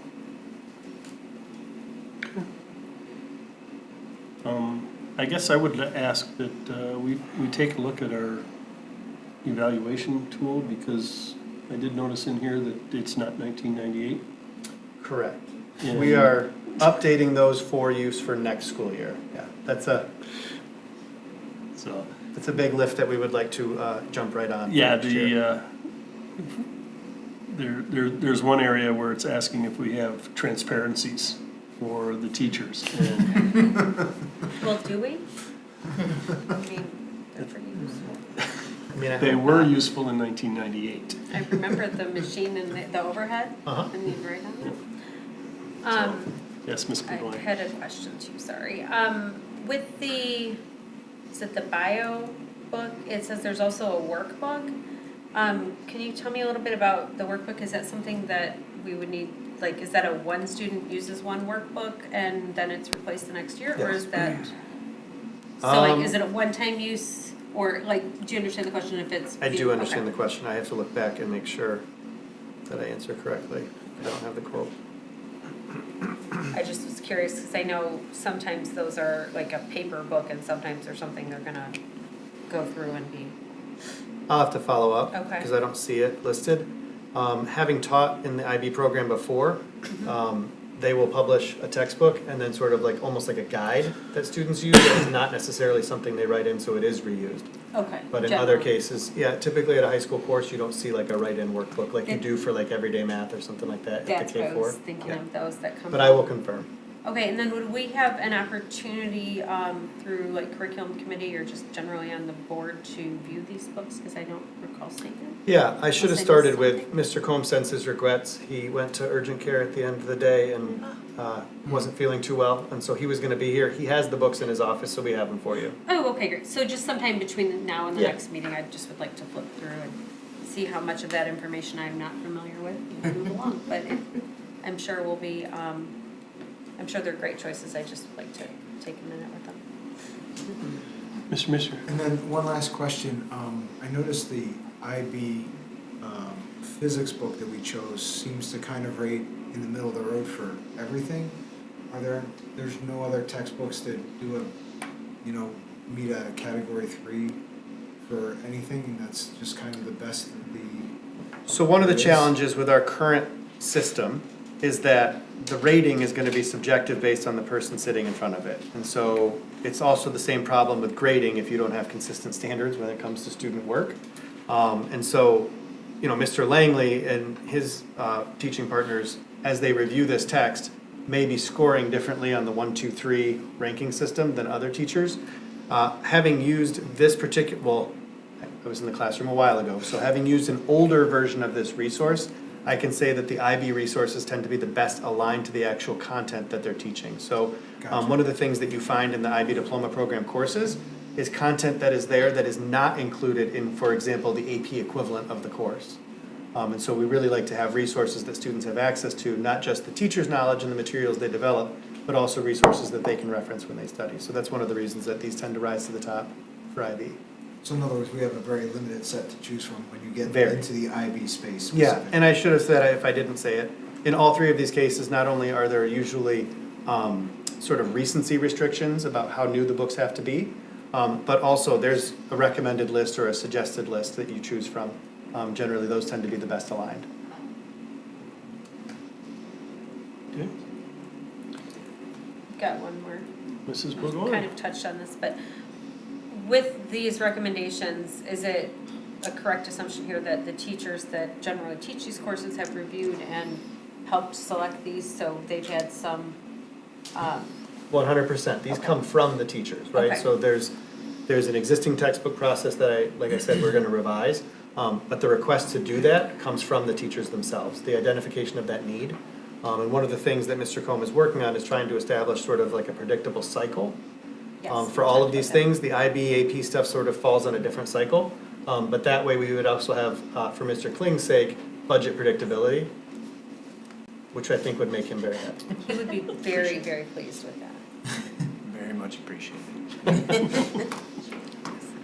I guess I would ask that we take a look at our evaluation tool, because I did notice in here that it's not 1998. Correct. And We are updating those for use for next school year. Yeah, that's a big lift that we would like to jump right on. Yeah, next year. there's one area where it's asking if we have transparencies for the teachers. And Well, do we? I mean, they're pretty useful. they were useful in 1998. I remember the machine and the overhead, Uh-huh. and you'd write on it. Yes, Ms. I Bedoya. had a question too, sorry. With is it the bio book? It says there's also a workbook. Can you tell me a little bit about the workbook? Is that something that we would need, is that a one student uses one workbook and then it's replaced the next year? Or Yes. is that, so is it a one-time use? Or do you understand the question if it's? I do understand the okay. question. I have to look back and make sure that I answer correctly. I don't have the quote. I just was curious because I know sometimes those are like a paper book and sometimes there's something they're gonna go through and be. I'll have to follow up Okay. because I don't see it listed. Having taught in the IB program before, they will publish a textbook and then sort of almost like a guide that students use. That is not necessarily something they write in, so it is reused. Okay. But in other cases, yeah, typically at a high school course, you don't see a write-in workbook like you do for everyday math or something like that at That's the what K-4. I was thinking Yeah. of, those that come. But I will confirm. Okay, and then would we have an opportunity through curriculum committee or just generally on the board to view these books? Because I don't recall seeing them. Yeah, I should have Unless I started missed with Mr. Combs sends his regrets. He went to urgent care at the end of the day and wasn't feeling too well, and so he was gonna be here. He has the books in his office, so we have them for you. Oh, okay, great. So just sometime between now and the Yeah. next meeting, I just would like to flip through and see how much of that information I'm not familiar with and move along. But I'm sure we'll be, I'm sure they're great choices. I just would like to take a minute with them. Mr. Misser. And then one last question. I noticed the IB physics book that we chose seems to kind of rate in the middle of the road for everything. There's no other textbooks that do meet a category 3 for anything, and that's just kind of the best So one of the Yes. challenges with our current system is that the rating is gonna be subjective based on the person sitting in front of it. And so it's also the same problem with grading if you don't have consistent standards when it comes to student work. And so, Mr. Langley and his teaching partners, as they review this text, may be scoring differently on the 1, 2, 3 ranking system than other teachers. Having used this I was in the classroom a while ago, so having used an older version of this resource, I can say that the IB resources tend to be the best aligned to the actual content that they're teaching. So one of the things that you find in the IB Diploma Program courses is content that is there that is not included in, for example, the AP equivalent of the course. And so we really like to have resources that students have access to, not just the teacher's knowledge and the materials they develop, but also resources that they can reference when they study. So that's one of the reasons that these tend to rise to the top for IB. So in other words, we have a very limited set to choose from when you get Very. into the IB space. Yeah, specifically. and I should have said, if I didn't say it, in all three of these cases, not only are there usually sort of recency restrictions about how new the books have to be, but also there's a recommended list or a suggested list that you choose from. Generally, those tend to be the best aligned. Okay. Got one more. Mrs. Kind Burgoyne? of touched on this, but with these recommendations, is it a correct assumption here that the teachers that generally teach these courses have reviewed and helped select these, so they've had some, 100%. These come from the teachers, right? Okay. So there's an existing textbook process that like I said, we're going to revise. But the request to do that comes from the teachers themselves, the identification of that need. And one of the things that Mr. Combe is working on is trying to establish sort of like a predictable cycle. yes. For all of these things, the IB, AP stuff sort of falls on a different cycle. But that way we would also have, for Mr. Kling's sake, budget predictability, which I think would make him very happy. He would be very, very pleased with that. Very much appreciated.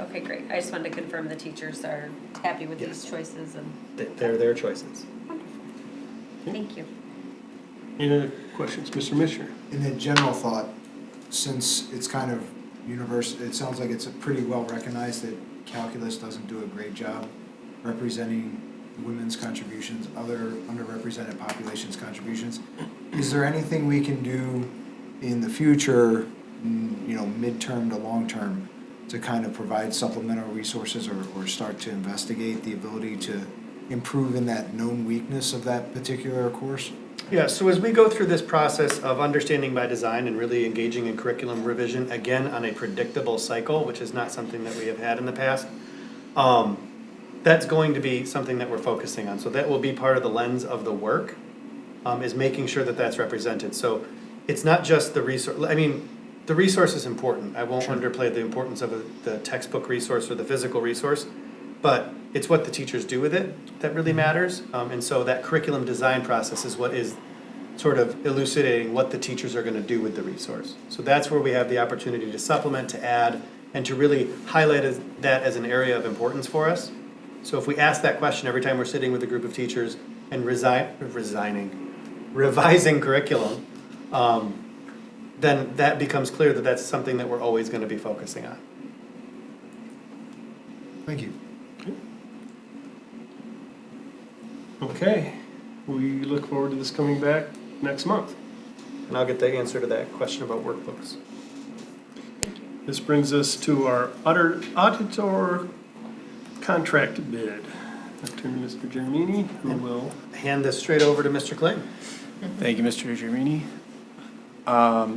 Okay, great. I just wanted to confirm the teachers are happy with these choices and, They're their choices. thank you. Any other questions? Mr. Mishner? In a general thought, since it's kind of universal, it sounds like it's pretty well recognized that calculus doesn't do a great job representing women's contributions, other underrepresented populations' contributions. Is there anything we can do in the future, midterm to long term, to kind of provide supplemental resources or start to investigate the ability to improve in that known weakness of that particular course? Yeah, so as we go through this process of understanding by design and really engaging in curriculum revision, again, on a predictable cycle, which is not something that we have had in the past, that's going to be something that we're focusing on. So that will be part of the lens of the work, is making sure that that's represented. So it's not just the resource, the resource is important. I won't underplay the importance of the textbook resource or the physical resource, but it's what the teachers do with it that really matters. And so that curriculum design process is what is sort of elucidating what the teachers are going to do with the resource. So that's where we have the opportunity to supplement, to add, and to really highlight that as an area of importance for us. So if we ask that question every time we're sitting with a group of teachers and revising curriculum, then that becomes clear that that's something that we're always going to be focusing on. Thank you. Okay, we look forward to this coming back next month. And I'll get the answer to that question about workbooks. This brings us to our auditor contract bid. I'll turn to Mr. Germini, who will. Hand this straight over to Mr. Kling. Thank you, Mr. Germini.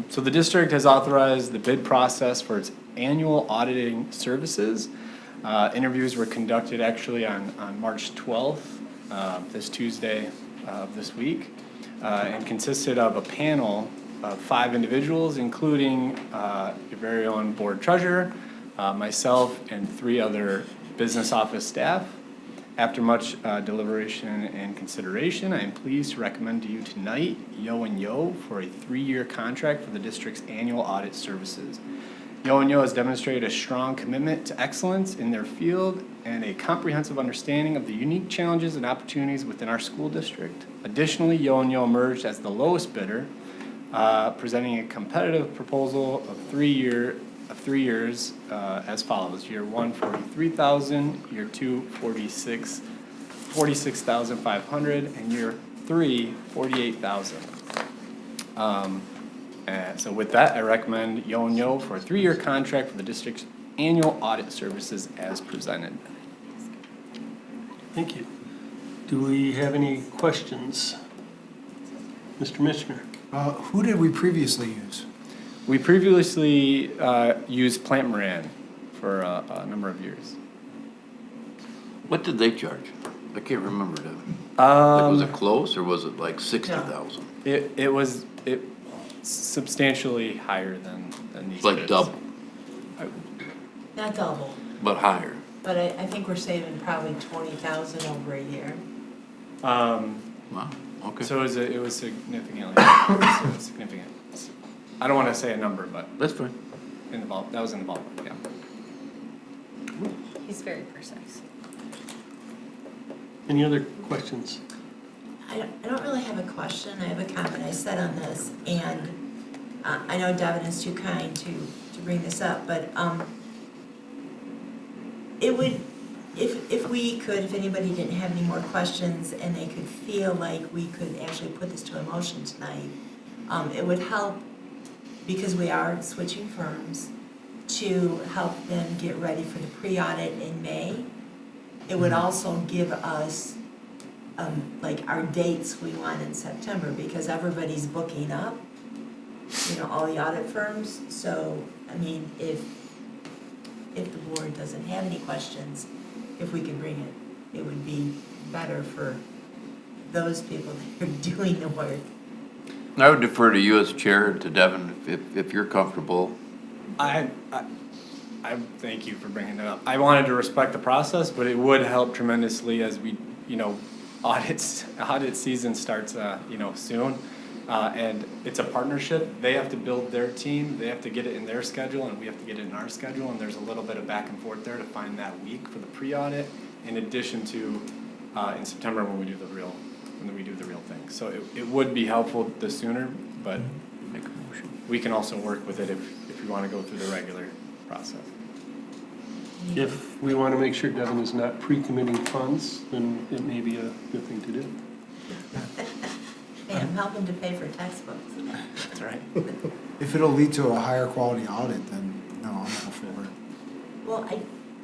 So the district has authorized the bid process for its annual auditing services. Interviews were conducted actually on March 12th, this Tuesday of this week, and consisted of a panel of 5 individuals, including your very own board treasurer, myself, and 3 other business office staff. After much deliberation and consideration, I am pleased to recommend to you tonight Yo and Yo for a 3-year contract for the district's annual audit services. Yo and Yo has demonstrated a strong commitment to excellence in their field and a comprehensive understanding of the unique challenges and opportunities within our school district. Additionally, Yo and Yo emerged as the lowest bidder, presenting a competitive proposal of 3 years as follows: year 1, $43,000; year 2, $46,500; and year 3, $48,000. So with that, I recommend Yo and Yo for a 3-year contract for the district's annual audit services as presented. Thank you. Do we have any questions? Mr. Mishner? Who did we previously use? We previously used Plant Moran for a number of years. What did they charge? I can't remember that. Was it close, or was it like 60,000? It was substantially higher than these. Like bids. double, Not double, but higher. but I think we're saving probably 20,000 over a year. Wow, okay. So it was significant. I don't want to say a number, but That's fine. that was in the ballpark, yeah. He's very precise. Any other questions? I don't really have a question, I have a comment. I said on this, and I know Devin is too kind to bring this up, but it would, if we could, if anybody didn't have any more questions and they could feel like we could actually put this to a motion tonight, it would help, because we are switching firms, to help them get ready for the pre-audit in May. It would also give us like our dates we want in September, because everybody's booking up, all the audit firms. So, I mean, if the board doesn't have any questions, if we could bring it, it would be better for those people that are doing the work. I would defer to you as chair, to Devin, if you're comfortable. I thank you for bringing it up. I wanted to respect the process, but it would help tremendously as we, audit season starts, soon. And it's a partnership. They have to build their team. They have to get it in their schedule, and we have to get it in our schedule. And there's a little bit of back and forth there to find that week for the pre-audit, in addition to in September when we do the real thing. So it would be helpful the sooner, but Make a motion. we can also work with it if you want to go through the regular process. If we want to make sure Devin is not pre-committing funds, then it may be a good thing to do. Hey, I'm helping to pay for textbooks. That's right. If it'll lead to a higher quality audit, then no, I'm all for it. Well,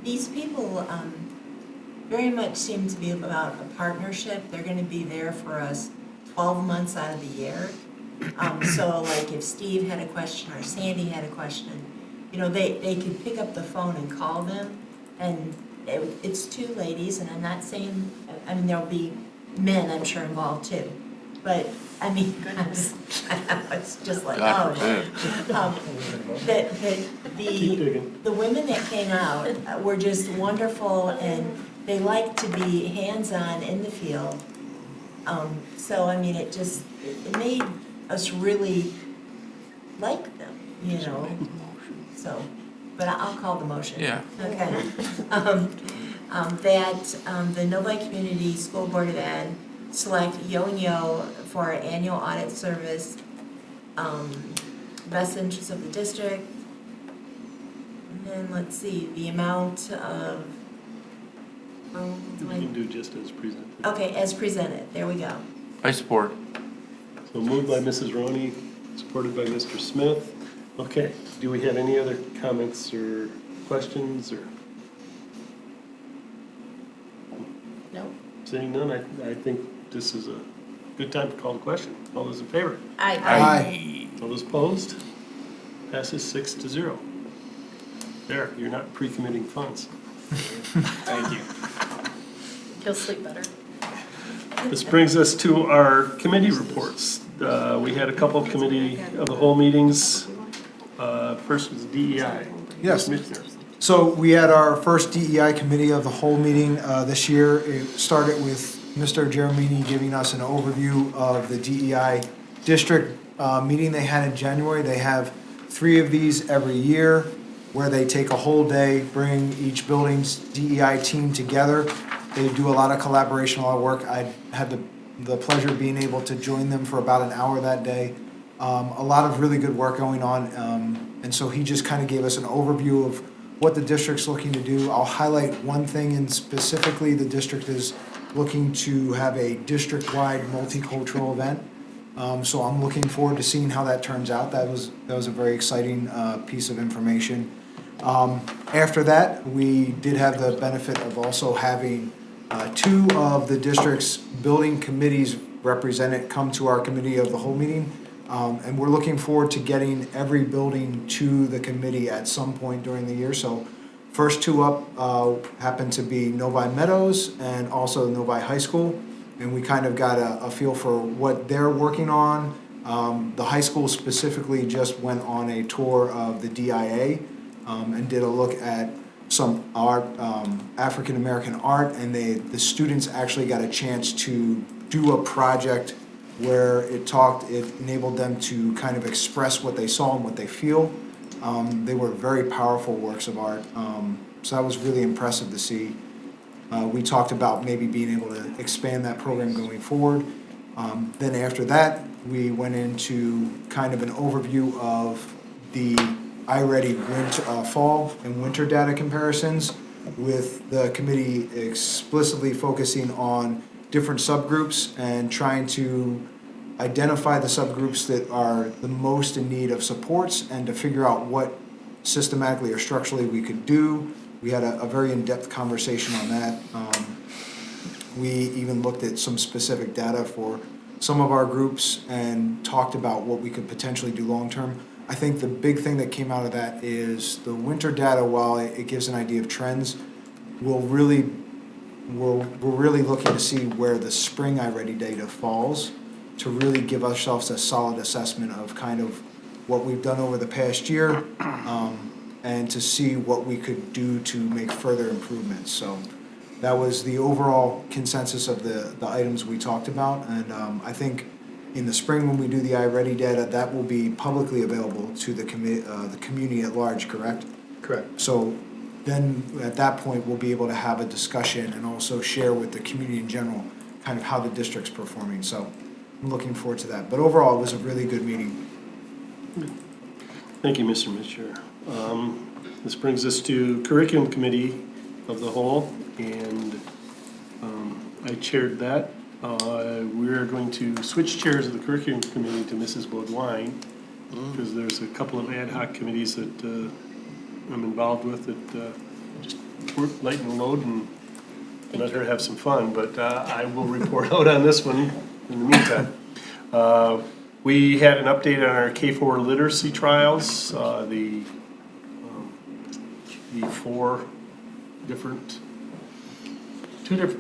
these people very much seem to be about a partnership. They're gonna be there for us 12 months out of the year. So like if Steve had a question or Sandy had a question, they could pick up the phone and call them. And it's two ladies, and I'm not saying, there'll be men, I'm sure, involved too. But, it's just like, God Keep the women that came out were just wonderful, and they like to be hands-on in the field. So, it made us really like them, So, but I'll call the motion. Yeah. Okay. That the Novi Community School Board of Ed select Yo and Yo for our annual audit service, best interest of the district. And then, let's see, the amount of, We can do just as presented. okay, as presented, there we go. I support. So moved by Mrs. Roney, supported by Mr. Smith. Okay, do we have any other comments or questions or? Nope. Seeing none, I think this is a good time to call the question. All those in favor? Aye. All those opposed? Passes 6-0. There, you're not pre-committing funds. Thank you. He'll sleep better. This brings us to our committee reports. We had a couple of committee of the whole meetings. First was DEI. Yes. Commissioner. So we had our first DEI committee of the whole meeting this year. It started with Mr. Jeremini giving us an overview of the DEI district meeting they had in January. They have 3 of these every year where they take a whole day, bring each building's DEI team together. They do a lot of collaboration, a lot of work. I had the pleasure of being able to join them for about an hour that day. A lot of really good work going on. And so he just kind of gave us an overview of what the district's looking to do. I'll highlight one thing, and specifically the district is looking to have a district-wide multicultural event. So I'm looking forward to seeing how that turns out. That was a very exciting piece of information. After that, we did have the benefit of also having 2 of the district's building committees represented come to our committee of the whole meeting. And we're looking forward to getting every building to the committee at some point during the year. So first 2 up happen to be Novi Meadows and also Novi High School. And we kind of got a feel for what they're working on. The high school specifically just went on a tour of the DIA and did a look at some art, African American art, and the students actually got a chance to do a project where it enabled them to kind of express what they saw and what they feel. They were very powerful works of art, so that was really impressive to see. We talked about maybe being able to expand that program going forward. Then after that, we went into kind of an overview of the iReady fall and winter data comparisons, with the committee explicitly focusing on different subgroups and trying to identify the subgroups that are the most in need of supports and to figure out what systematically or structurally we could do. We had a very in-depth conversation on that. We even looked at some specific data for some of our groups and talked about what we could potentially do long-term. I think the big thing that came out of that is the winter data, while it gives an idea of trends, we're really looking to see where the spring iReady data falls to really give ourselves a solid assessment of kind of what we've done over the past year, and to see what we could do to make further improvements. So that was the overall consensus of the items we talked about, and I think in the spring, when we do the iReady data, that will be publicly available to the community at large, correct? Correct. So then, at that point, we'll be able to have a discussion and also share with the community in general kind of how the district's performing. So I'm looking forward to that. But overall, it was a really good meeting. Thank you, Mr. Mitchell. This brings us to Curriculum Committee of the Whole, and I chaired that. We're going to switch chairs of the Curriculum Committee to Mrs. Baudouin, because there's a couple of ad hoc committees that I'm involved with that just lighten the load and let her have some fun, but I will report out on this one in the meantime. We had an update on our K-4 literacy trials, the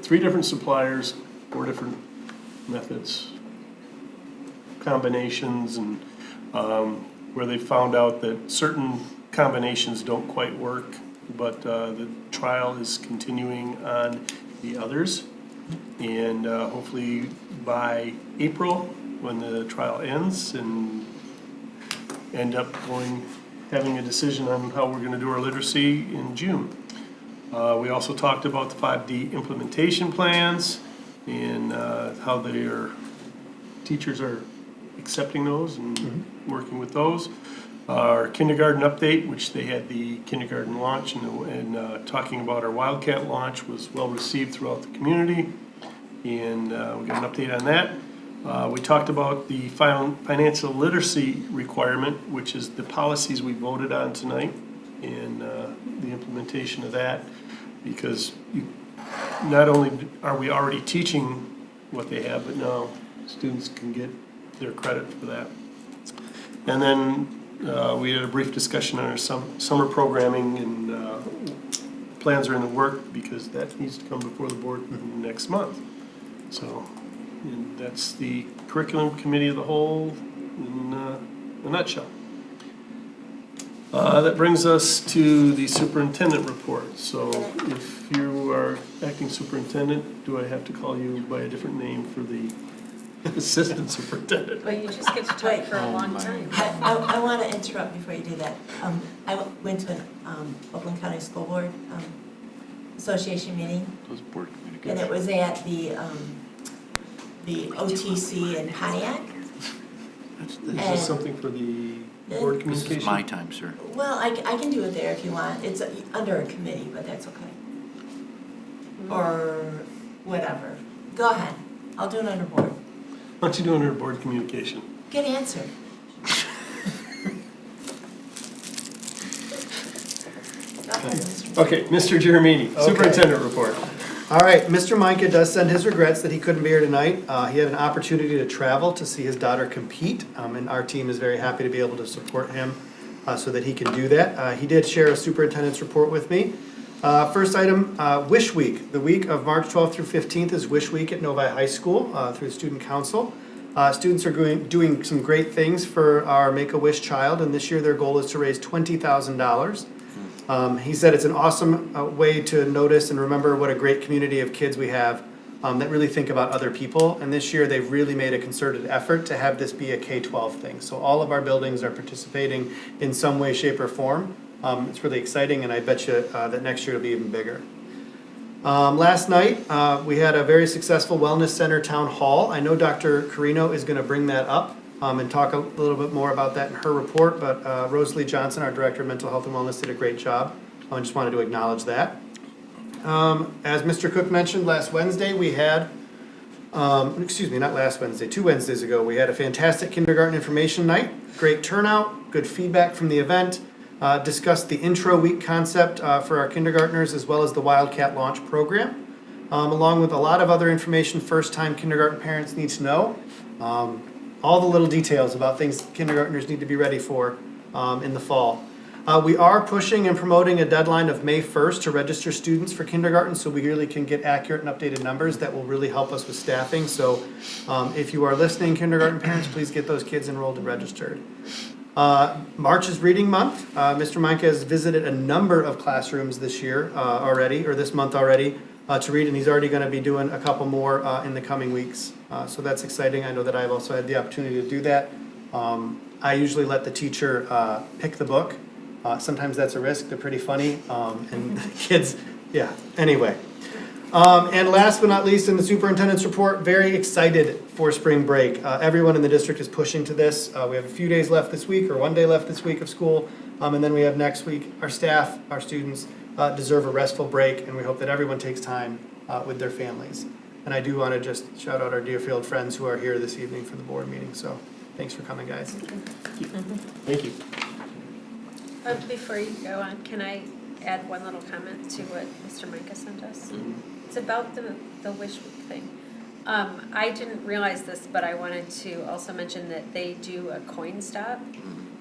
three different suppliers, 4 different methods, combinations, and where they found out that certain combinations don't quite work, but the trial is continuing on the others. And hopefully by April, when the trial ends, and end up having a decision on how we're gonna do our literacy in June. We also talked about the 5D implementation plans and how teachers are accepting those and working with those. Our kindergarten update, which they had the kindergarten launch, and talking about our Wildcat launch, was well received throughout the community, and we got an update on that. We talked about the financial literacy requirement, which is the policies we voted on tonight, and the implementation of that, because not only are we already teaching what they have, but now students can get their credit for that. And then we had a brief discussion on our summer programming, and plans are in the work, because that needs to come before the board next month. So, and that's the Curriculum Committee of the Whole in a nutshell. That brings us to the superintendent report. So if you are acting superintendent, do I have to call you by a different name for the assistant superintendent? Well, you just get to talk for a long time. I want to interrupt before you do that. I went to an Oakland County School Board Association meeting, Those board and communications. it was at the OTC in Pontiac. Is this something for the board communication? This is my time, sir. Well, I can do it there if you want. It's under a committee, but that's okay. Or whatever. Go ahead. I'll do it under board. Why don't you do under board communication? Good answer. Go ahead, Mr. Okay, Mr. Giramini, Okay. superintendent report. All right, Mr. Micah does send his regrets that he couldn't be here tonight. He had an opportunity to travel to see his daughter compete, and our team is very happy to be able to support him so that he can do that. He did share a superintendent's report with me. First item, Wish Week. The week of March 12th through 15th is Wish Week at Novi High School through the Student Council. Students are doing some great things for our Make-A-Wish child, and this year their goal is to raise $20,000. He said it's an awesome way to notice and remember what a great community of kids we have that really think about other people. And this year they've really made a concerted effort to have this be a K-12 thing. So all of our buildings are participating in some way, shape, or form. It's really exciting, and I bet you that next year it'll be even bigger. Last night, we had a very successful Wellness Center Town Hall. I know Dr. Carino is going to bring that up and talk a little bit more about that in her report, but Rosalie Johnson, our Director of Mental Health and Wellness, did a great job. I just wanted to acknowledge that. As Mr. Cook mentioned, last Wednesday we had, not last Wednesday, 2 Wednesdays ago, we had a fantastic kindergarten information night. Great turnout, good feedback from the event. Discussed the intro week concept for our kindergartners as well as the Wildcat Launch program, along with a lot of other information first-time kindergarten parents need to know. All the little details about things kindergartners need to be ready for in the fall. We are pushing and promoting a deadline of May 1st to register students for kindergarten so we really can get accurate and updated numbers that will really help us with staffing. So if you are listening, kindergarten parents, please get those kids enrolled and registered. March is reading month. Mr. Meinke has visited a number of classrooms this year already, or this month already, to read, and he's already going to be doing a couple more in the coming weeks. So that's exciting. I know that I've also had the opportunity to do that. I usually let the teacher pick the book. Sometimes that's a risk. They're pretty funny, and kids, yeah. Anyway. And last but not least, in the superintendent's report, very excited for spring break. Everyone in the district is pushing to this. We have a few days left this week, or 1 day left this week of school, and then we have next week. Our staff, our students deserve a restful break, and we hope that everyone takes time with their families. And I do want to just shout out our Deerfield friends who are here this evening for the board meeting. So thanks for coming, guys. Thank you. Before you go on, can I add one little comment to what Mr. Micah sent us? It's about the Wish Week thing. I didn't realize this, but I wanted to also mention that they do a coin stop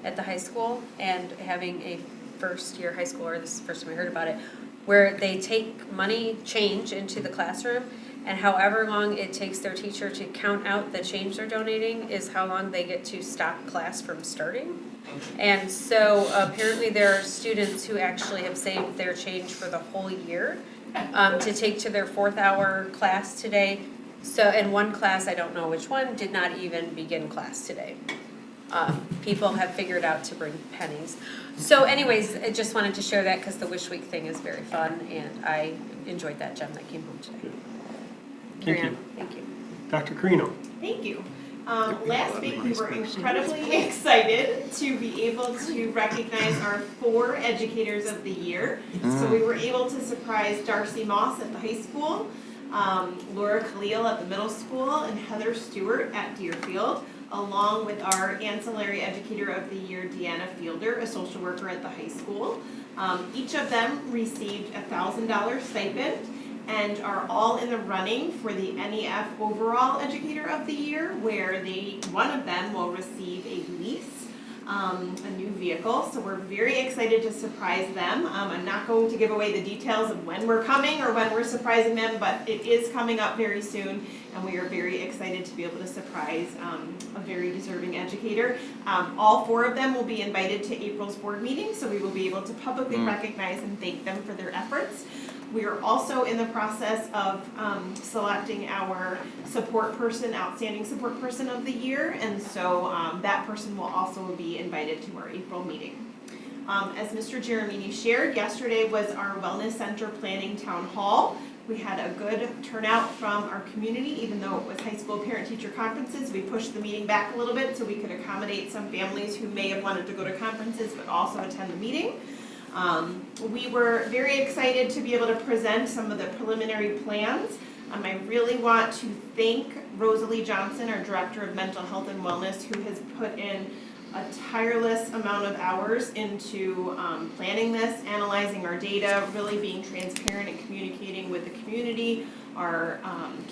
at the high school, and having a first-year high schooler, this is the first time I heard about it, where they take money change into the classroom, and however long it takes their teacher to count out the change they're donating is how long they get to stop class from starting. And so apparently there are students who actually have saved their change for the whole year to take to their 4th hour class today. So in one class, I don't know which one, did not even begin class today. People have figured out to bring pennies. So anyways, I just wanted to share that because the Wish Week thing is very fun, and I enjoyed that gem that came home today. Thank you. Thank you. Dr. Carino. Thank you. Last week, we were incredibly excited to be able to recognize our 4 Educators of the Year. So we were able to surprise Darcy Moss at the high school, Laura Khalil at the middle school, and Heather Stewart at Deerfield, along with our Ancillary Educator of the Year, Deanna Fielder, a social worker at the high school. Each of them received a $1,000 stipend and are all in the running for the NEF Overall Educator of the Year, where one of them will receive a lease, a new vehicle. So we're very excited to surprise them. I'm not going to give away the details of when we're coming or when we're surprising them, but it is coming up very soon, and we are very excited to be able to surprise a very deserving educator. All 4 of them will be invited to April's board meeting, so we will be able to publicly recognize and thank them for their efforts. We are also in the process of selecting our support person, outstanding support person of the year, and so that person will also be invited to our April meeting. As Mr. Geremini shared, yesterday was our Wellness Center Planning Town Hall. We had a good turnout from our community, even though it was high school parent-teacher conferences. We pushed the meeting back a little bit so we could accommodate some families who may have wanted to go to conferences but also attend the meeting. We were very excited to be able to present some of the preliminary plans. I really want to thank Rosalie Johnson, our Director of Mental Health and Wellness, who has put in a tireless amount of hours into planning this, analyzing our data, really being transparent and communicating with the community, our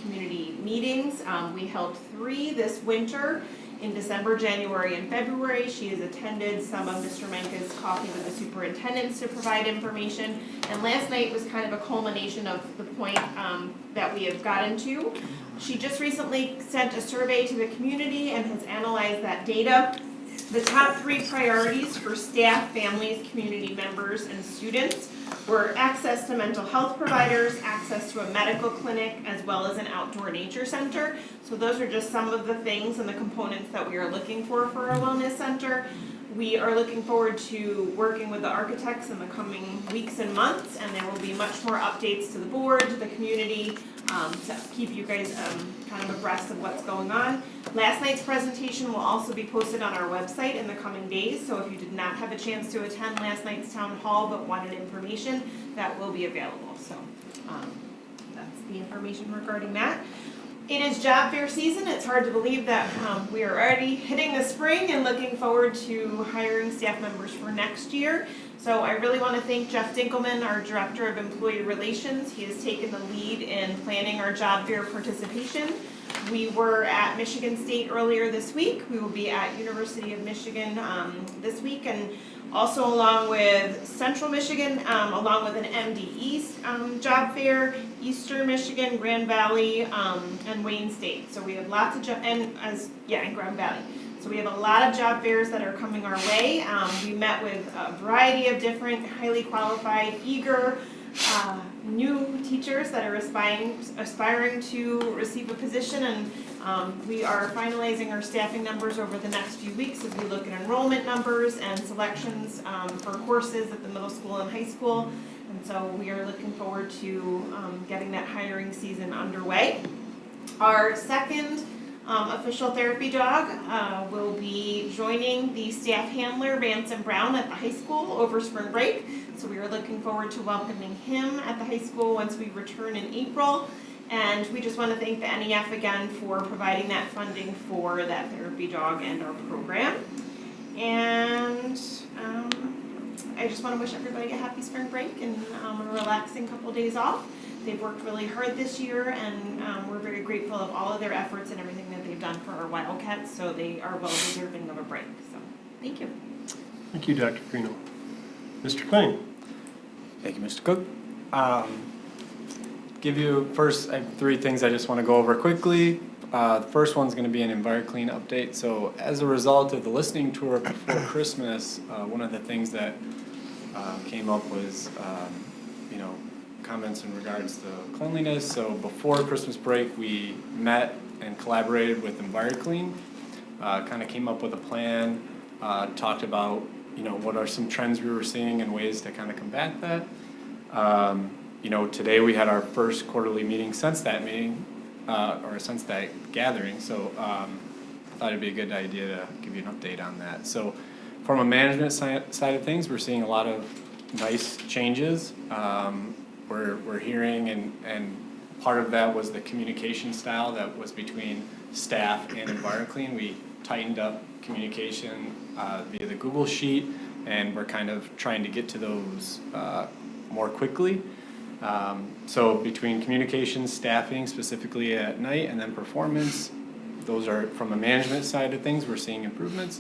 community meetings. We held 3 this winter in December, January, and February. She has attended some of Mr. Menke's coffee with the superintendents to provide information. And last night was kind of a culmination of the point that we have gotten to. She just recently sent a survey to the community and has analyzed that data. The top 3 priorities for staff, families, community members, and students were access to mental health providers, access to a medical clinic, as well as an outdoor nature center. So those are just some of the things and the components that we are looking for our wellness center. We are looking forward to working with the architects in the coming weeks and months, and there will be much more updates to the board, to the community, to keep you guys kind of abreast of what's going on. Last night's presentation will also be posted on our website in the coming days, so if you did not have a chance to attend last night's town hall but wanted information, that will be available. So that's the information regarding that. It is job fair season. It's hard to believe that we are already hitting the spring and looking forward to hiring staff members for next year. So I really want to thank Jeff Dinkelman, our Director of Employee Relations. He has taken the lead in planning our job fair participation. We were at Michigan State earlier this week. We will be at University of Michigan this week, and also along with Central Michigan, along with an MD East job fair, Eastern Michigan, Grand Valley, and Wayne State. So we have lots of and Grand Valley. So we have a lot of job fairs that are coming our way. We met with a variety of different highly qualified, eager, new teachers that are aspiring to receive a position, and we are finalizing our staffing numbers over the next few weeks as we look at enrollment numbers and selections for courses at the middle school and high school. And so we are looking forward to getting that hiring season underway. Our second official therapy dog will be joining the staff handler, Ransom Brown, at the high school over spring break. So we are looking forward to welcoming him at the high school once we return in April. And we just want to thank the NEF again for providing that funding for that therapy dog and our program. And I just want to wish everybody a happy spring break and a relaxing couple days off. They've worked really hard this year, and we're very grateful of all of their efforts and everything that they've done for our Wildcats, so they are well deserving of a break. So, thank you. Thank you, Dr. Carino. Mr. Klein. Thank you, Mr. Cook. Give you first, I have 3 things I just want to go over quickly. The first one's going to be an EnviroClean update. So as a result of the listening tour before Christmas, one of the things that came up was, comments in regards to cleanliness. So before Christmas break, we met and collaborated with EnviroClean, kind of came up with a plan, talked about, what are some trends we were seeing and ways to kind of combat that. Today we had our first quarterly meeting since that meeting, or since that gathering, so I thought it'd be a good idea to give you an update on that. So from a management side of things, we're seeing a lot of nice changes. We're hearing, and part of that was the communication style that was between staff and EnviroClean. We tightened up communication via the Google Sheet, and we're kind of trying to get to those more quickly. So between communication, staffing, specifically at night, and then performance, those are from a management side of things, we're seeing improvements.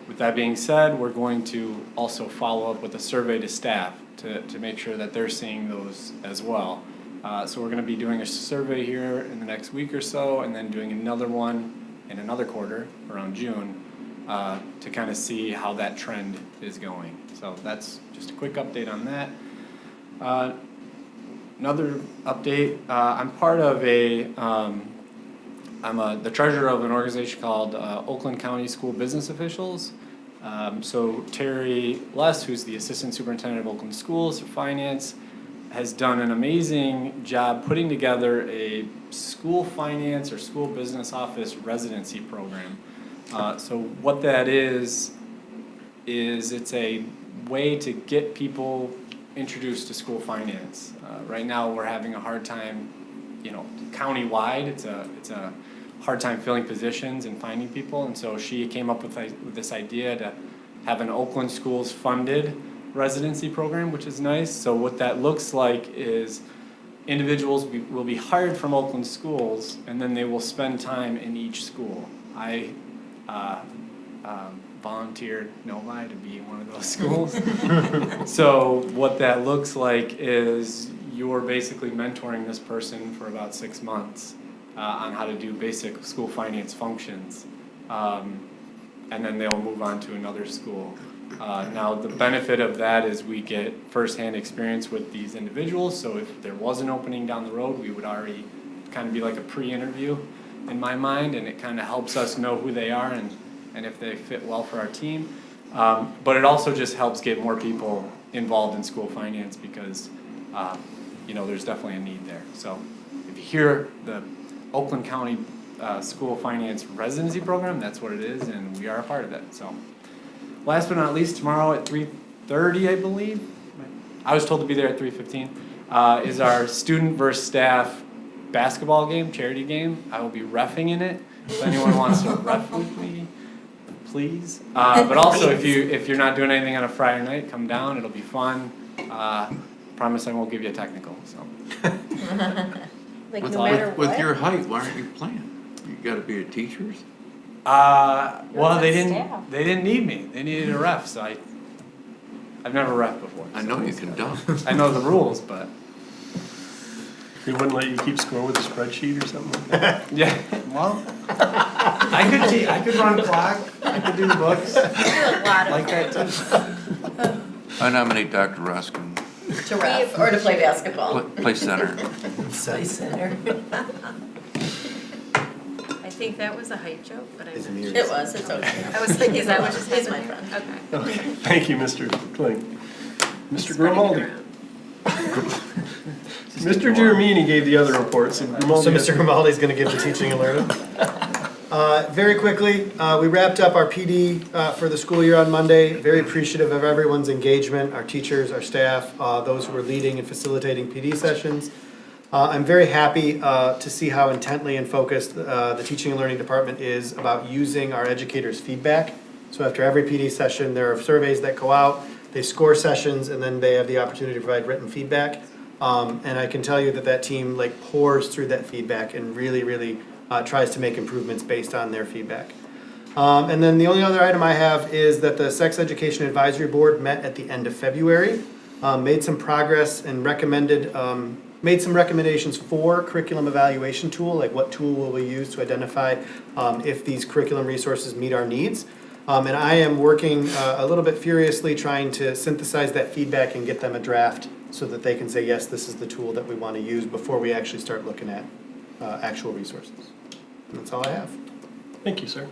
With that being said, we're going to also follow up with a survey to staff to make sure that they're seeing those as well. So we're going to be doing a survey here in the next week or so, and then doing another one in another quarter around June to kind of see how that trend is going. So that's just a quick update on that. Another update, I'm part of I'm the treasurer of an organization called Oakland County School Business Officials. So Terry Less, who's the Assistant Superintendent of Oakland Schools for Finance, has done an amazing job putting together a school finance or school business office residency program. So what that is it's a way to get people introduced to school finance. Right now we're having a hard time, county-wide, it's a hard time filling positions and finding people, and so she came up with this idea to have an Oakland Schools funded residency program, which is nice. So what that looks like is individuals will be hired from Oakland Schools, and then they will spend time in each school. I volunteered Novi to be one of those schools. So what that looks like is you're basically mentoring this person for about 6 months on how to do basic school finance functions. and then they'll move on to another school. Now, the benefit of that is we get firsthand experience with these individuals, so if there was an opening down the road, we would already kind of be like a pre-interview in my mind, and it kind of helps us know who they are and if they fit well for our team. But it also just helps get more people involved in school finance because, there's definitely a need there. So if you hear the Oakland County School Finance Residency Program, that's what it is, and we are a part of it. So last but not least, tomorrow at 3:30, I believe, I was told to be there at 3:15, is our student versus staff basketball game, charity game. I will be reffing in it. If anyone wants to ref with me, please. But also, if you're not doing anything on a Friday night, come down. It'll be fun. Promise I won't give you a technical. So. Like With no all- matter With what? your height, why aren't you playing? You gotta be a teacher's? Well, they Staff. didn't need me. They needed a ref, so I've never ref before. I know you can dunk. I know the rules, but He wouldn't let you keep score with a spreadsheet or something? yeah. Well, I could run clock. I could do the books. You do a lot of Like that too. I nominate Dr. Ruskin, To ref or to play basketball. play center. Play center. I think that was a height joke, but I. It was, it's okay. I was like, is that what just He's happened? my friend. Okay. Okay, thank you, Mr. Kling. Mr. Spreading it Grimaldi. around. Mr. Giramini gave the other reports. So Mr. Grimaldi's going to give the teaching and learning. Very quickly, we wrapped up our PD for the school year on Monday. Very appreciative of everyone's engagement, our teachers, our staff, those who were leading and facilitating PD sessions. I'm very happy to see how intently and focused the teaching and learning department is about using our educators' feedback. So after every PD session, there are surveys that go out, they score sessions, and then they have the opportunity to provide written feedback. And I can tell you that team pours through that feedback and really tries to make improvements based on their feedback. And then the only other item I have is that the Sex Education Advisory Board met at the end of February, made some progress and made some recommendations for curriculum evaluation tool, like what tool will we use to identify if these curriculum resources meet our needs. And I am working a little bit furiously trying to synthesize that feedback and get them a draft so that they can say, yes, this is the tool that we want to use before we actually start looking at actual resources. And that's all I have. Thank you, sir.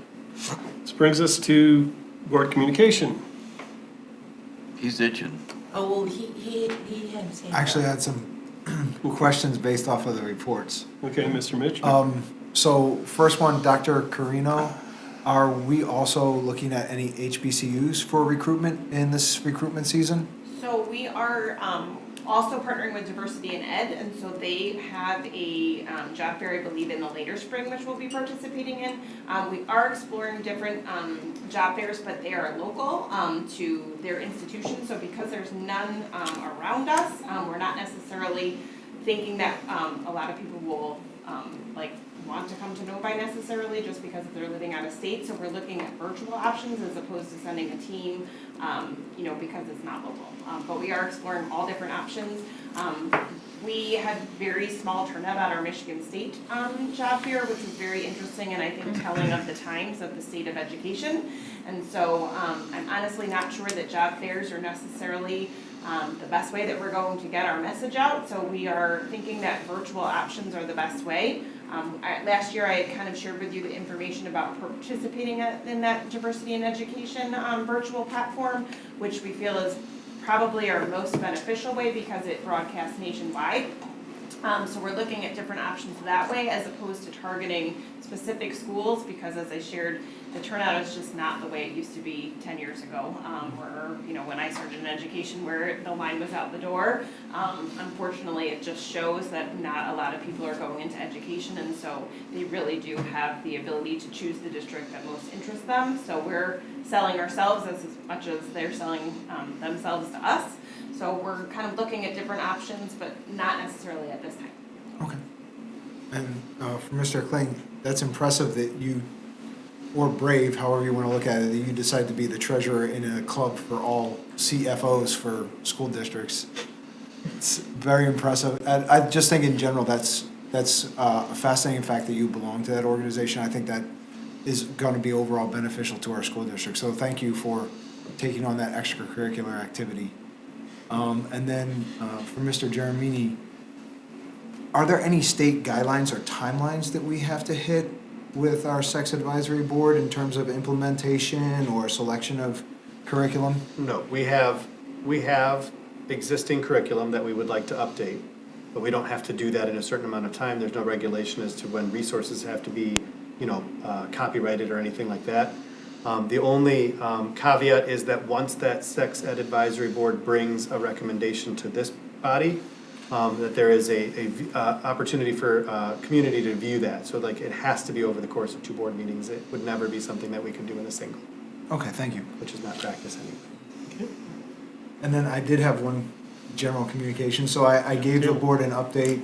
This brings us to board communication. He's itching. Oh, well, he had his hand up. Actually, I had some questions based off of the reports. Okay, Mr. Mitch? So first one, Dr. Carino, are we also looking at any HBCUs for recruitment in this recruitment season? So we are also partnering with Diversity in Ed, and so they have a job fair, I believe, in the later spring, which we'll be participating in. We are exploring different job fairs, but they are local to their institution. So because there's none around us, we're not necessarily thinking that a lot of people will want to come to Novi necessarily just because they're living out of state. So we're looking at virtual options as opposed to sending a team, because it's not local. But we are exploring all different options. We had very small turnout at our Michigan State job fair, which was very interesting and I think telling of the times of the state of education. And so I'm honestly not sure that job fairs are necessarily the best way that we're going to get our message out. So we are thinking that virtual options are the best way. Last year I had kind of shared with you the information about participating in that Diversity in Education virtual platform, which we feel is probably our most beneficial way because it broadcasts nationwide. So we're looking at different options that way as opposed to targeting specific schools because as I shared, the turnout is just not the way it used to be 10 years ago, when I started in education where the line was out the door. Unfortunately, it just shows that not a lot of people are going into education, and so they really do have the ability to choose the district that most interests them. So we're selling ourselves as much as they're selling themselves to us. So we're kind of looking at different options, but not necessarily at this time. Okay. And for Mr. Kling, that's impressive that you, or brave, however you want to look at it, that you decide to be the treasurer in a club for all CFOs for school districts. It's very impressive. I just think in general that's a fascinating fact that you belong to that organization. I think that is going to be overall beneficial to our school district. So thank you for taking on that extracurricular activity. And then for Mr. Geremini, are there any state guidelines or timelines that we have to hit with our sex advisory board in terms of implementation or selection of curriculum? No, we have existing curriculum that we would like to update, but we don't have to do that in a certain amount of time. There's no regulation as to when resources have to be, copyrighted or anything like that. The only caveat is that once that sex ed advisory board brings a recommendation to this body, that there is a opportunity for community to view that. So like it has to be over the course of 2 board meetings. It would never be something that we could do in a single, Okay, thank you. which is not practice anyway. And then I did have one general communication. So I gave the board an update.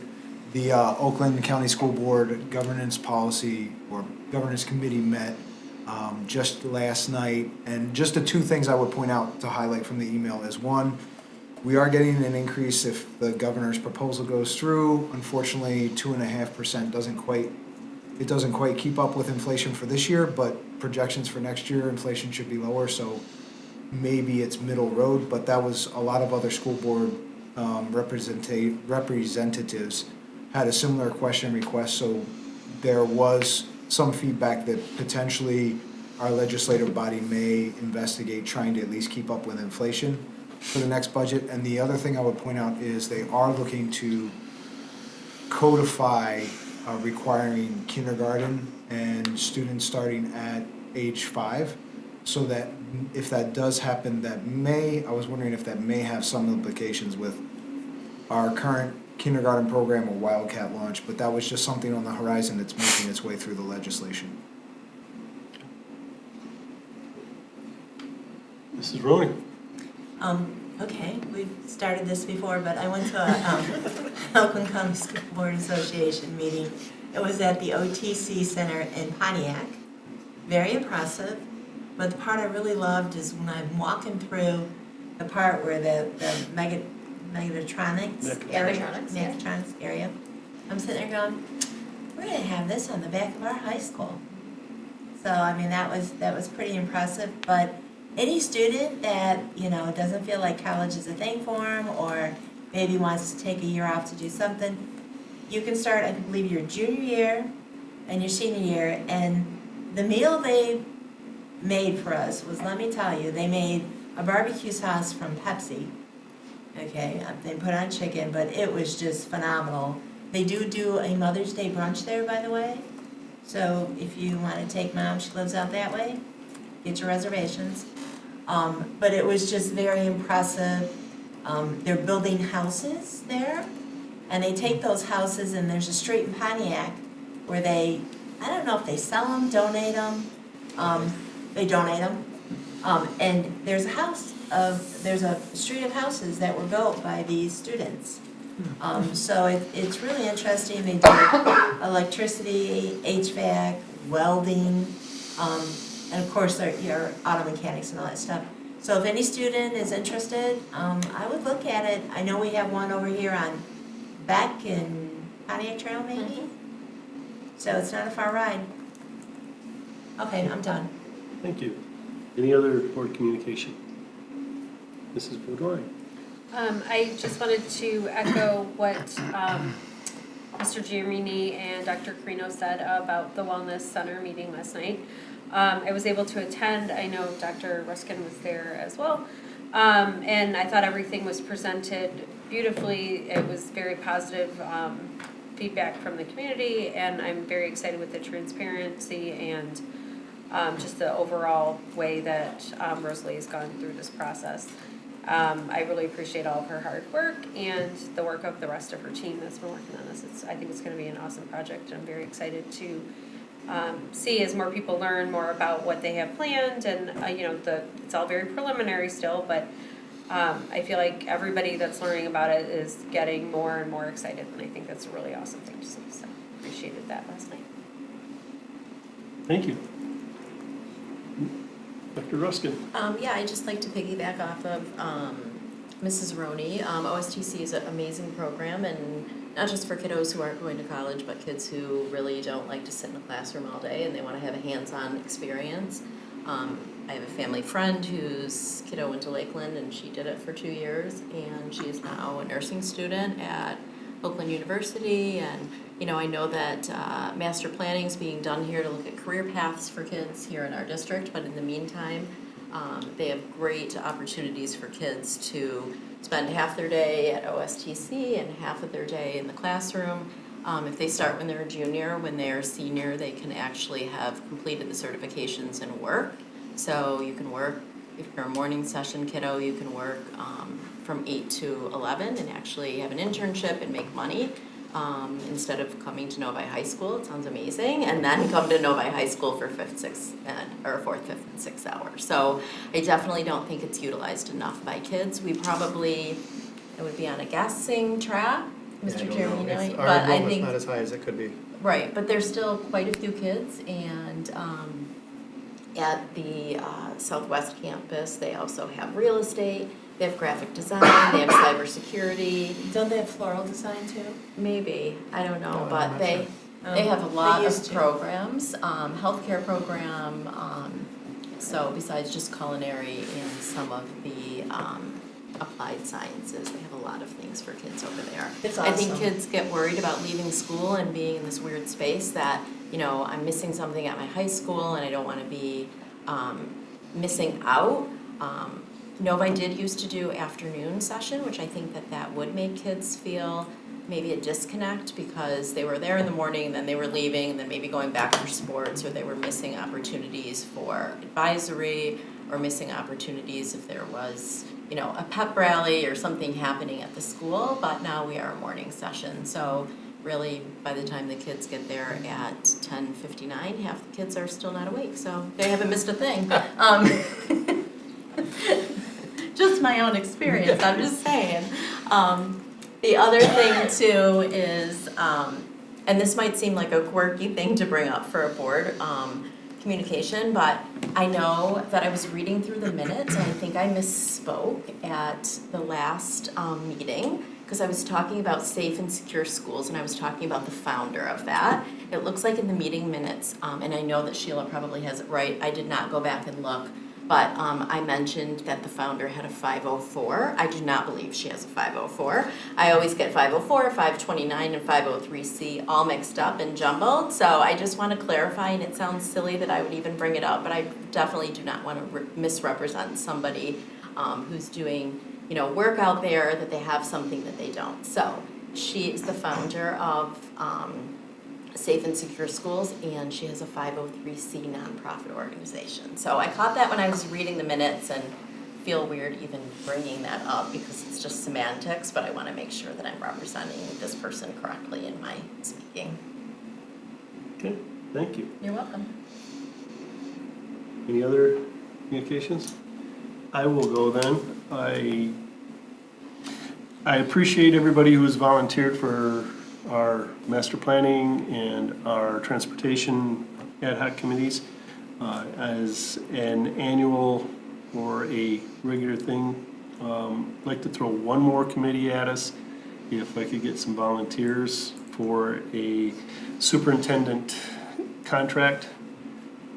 The Oakland County School Board Governance Policy or Governance Committee met just last night. And just the 2 things I would point out to highlight from the email is, one, we are getting an increase if the governor's proposal goes through. Unfortunately, 2.5% doesn't quite keep up with inflation for this year, but projections for next year, inflation should be lower, so maybe it's middle road, but that was a lot of other school board representatives had a similar question request, so there was some feedback that potentially our legislative body may investigate trying to at least keep up with inflation for the next budget. And the other thing I would point out is they are looking to codify requiring kindergarten and students starting at age 5, so that if that does happen, I was wondering if that may have some implications with our current kindergarten program or Wildcat launch, but that was just something on the horizon that's making its way through the legislation. Mrs. Rooney? Okay, we've started this before, but I went to a Oakland County School Board Association meeting. It was at the OTC Center in Pontiac. Very impressive, but the part I really loved is when I'm walking through the part where the mechatronics area. I'm sitting there going, we're gonna have this on the back of our high school. So, I mean, that was pretty impressive, but any student that, doesn't feel like college is a thing for them, or maybe wants to take a year off to do something, you can start, I believe, your junior year and your senior year, and the meal they made for us was, let me tell you, they made a barbecue sauce from Pepsi. Okay, they put on chicken, but it was just phenomenal. They do a Mother's Day brunch there, by the way. So if you want to take Mom, she lives out that way, get your reservations. But it was just very impressive. They're building houses there, and they take those houses, and there's a street in Pontiac where I don't know if they sell them, donate them. They donate them. And there's a street of houses that were built by these students. So it's really interesting. They do electricity, HVAC, welding, and of course your auto mechanics and all that stuff. So if any student is interested, I would look at it. I know we have one over here on Beck and Pontiac Trail maybe. So it's not a far ride. Okay, I'm done. Thank you. Any other board communication? Mrs. Boudoir? I just wanted to echo what Mr. Giamini and Dr. Carino said about the Wellness Center meeting last night. I was able to attend. I know Dr. Ruskin was there as well. And I thought everything was presented beautifully. It was very positive feedback from the community, and I'm very excited with the transparency and just the overall way that Rosalie has gone through this process. I really appreciate all of her hard work and the work of the rest of her team that's been working on this. I think it's going to be an awesome project, and I'm very excited to see as more people learn more about what they have planned. And it's all very preliminary still, but I feel like everybody that's learning about it is getting more and more excited, and I think that's a really awesome thing to see. So appreciated that last night. Thank you. Dr. Ruskin? Yeah, I'd just like to piggyback off of Mrs. Roney. OSTC is an amazing program, and not just for kiddos who aren't going to college, but kids who really don't like to sit in a classroom all day and they want to have a hands-on experience. I have a family friend whose kiddo went to Lakeland, and she did it for 2 years, and she is now a nursing student at Oakland University. And I know that master planning is being done here to look at career paths for kids here in our district, but in the meantime, they have great opportunities for kids to spend half their day at OSTC and half of their day in the classroom. If they start when they're a junior, when they're a senior, they can actually have completed the certifications and work. So you can work, if you're a morning session kiddo, you can work from 8 to 11 and actually have an internship and make money. Instead of coming to Novi High School, it sounds amazing, and then come to Novi High School for fourth, fifth, and sixth hours. So I definitely don't think it's utilized enough by kids. It would be on a guessing track, Mr. Jeremy, Our but I enrollment's think, not as high as it could be. right, but there's still quite a few kids, and at the Southwest campus, they also have real estate. They have graphic design, they have cybersecurity. Don't they have floral design too? Maybe, I don't know, No, I'm but not they sure. have a lot They of used to. programs, healthcare program, so besides just culinary and some of the applied sciences, they have a lot of things for kids over there. It's I think awesome. kids get worried about leaving school and being in this weird space that, I'm missing something at my high school and I don't want to be missing out. Novi did used to do afternoon session, which I think that would make kids feel maybe a disconnect because they were there in the morning, then they were leaving, and then maybe going back for sports, or they were missing opportunities for advisory, or missing opportunities if there was, a pep rally or something happening at the school. But now we are a morning session, so really by the time the kids get there at 10:59, half the kids are still not awake, so they haven't missed a thing. Just my own experience, I'm just saying. The other thing too is, and this might seem like a quirky thing to bring up for a board, communication, but I know that I was reading through the minutes and I think I misspoke at the last meeting because I was talking about safe and secure schools and I was talking about the founder of that. It looks like in the meeting minutes, and I know that Sheila probably has it right, I did not go back and look, but I mentioned that the founder had a 504. I do not believe she has a 504. I always get 504, 529, and 503C all mixed up and jumbled. So I just want to clarify, and it sounds silly that I would even bring it up, but I definitely do not want to misrepresent somebody who's doing, work out there that they have something that they don't. So she is the founder of Safe and Secure Schools, and she has a 503C nonprofit organization. So I caught that when I was reading the minutes and feel weird even bringing that up because it's just semantics, but I want to make sure that I'm representing this person correctly in my speaking. Okay, thank you. You're welcome. Any other communications? I will go then. I appreciate everybody who has volunteered for our master planning and our transportation ad hoc committees. As an annual or a regular thing, I'd like to throw one more committee at us. If I could get some volunteers for a superintendent contract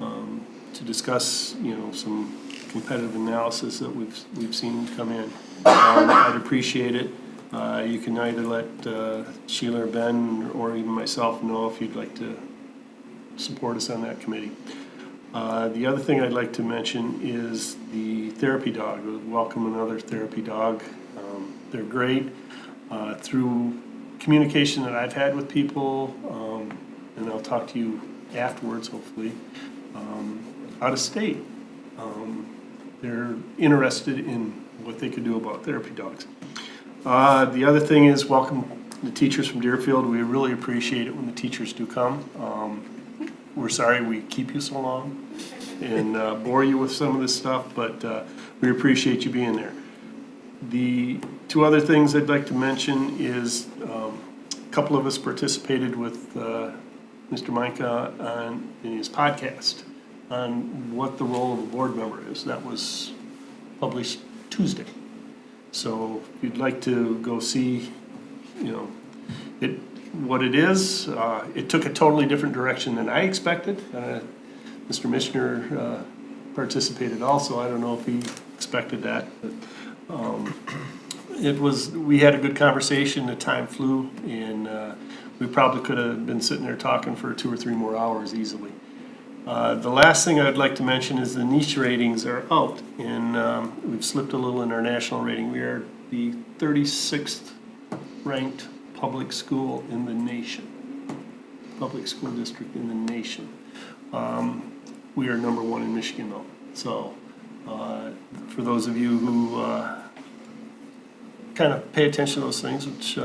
to discuss, some competitive analysis that we've seen come in. I'd appreciate it. You can either let Sheila or Ben or even myself know if you'd like to support us on that committee. The other thing I'd like to mention is the therapy dog. Welcome another therapy dog. They're great. Through communication that I've had with people, and I'll talk to you afterwards, hopefully, out of state. They're interested in what they could do about therapy dogs. The other thing is welcome the teachers from Deerfield. We really appreciate it when the teachers do come. We're sorry we keep you so long and bore you with some of this stuff, but we appreciate you being there. The two other things I'd like to mention is a couple of us participated with Mr. Micah in his podcast on what the role of a board member is. That was published Tuesday. So if you'd like to go see, what it is, it took a totally different direction than I expected. Mr. Mishner participated also. I don't know if he expected that, but we had a good conversation. The time flew, and we probably could have been sitting there talking for 2 or 3 more hours easily. The last thing I'd like to mention is the niche ratings are out, and we've slipped a little in our national rating. We are the 36th ranked public school in the nation, public school district in the nation. We are number 1 in Michigan though. So for those of you who kind of pay attention to those things, which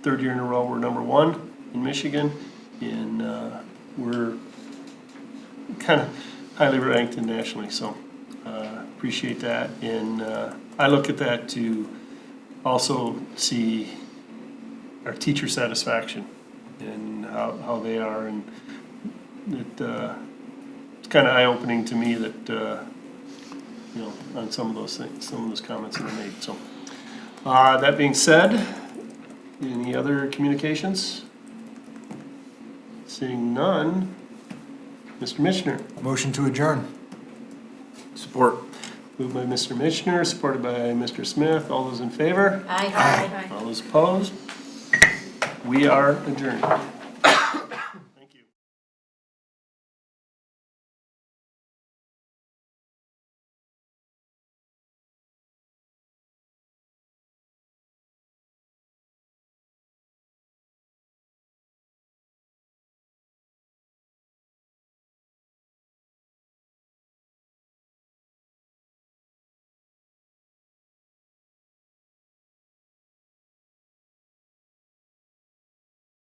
3rd year in a row we're number 1 in Michigan, and we're kind of highly ranked nationally, so appreciate that. And I look at that to also see our teacher satisfaction and how they are, and it's kind of eye-opening to me that on some of those things, some of those comments that are made. So that being said, any other communications? Seeing none, Mr. Mishner. Motion to adjourn. Support. Moved by Mr. Mishner, supported by Mr. Smith. All those in favor? Aye. All those opposed? We are adjourned.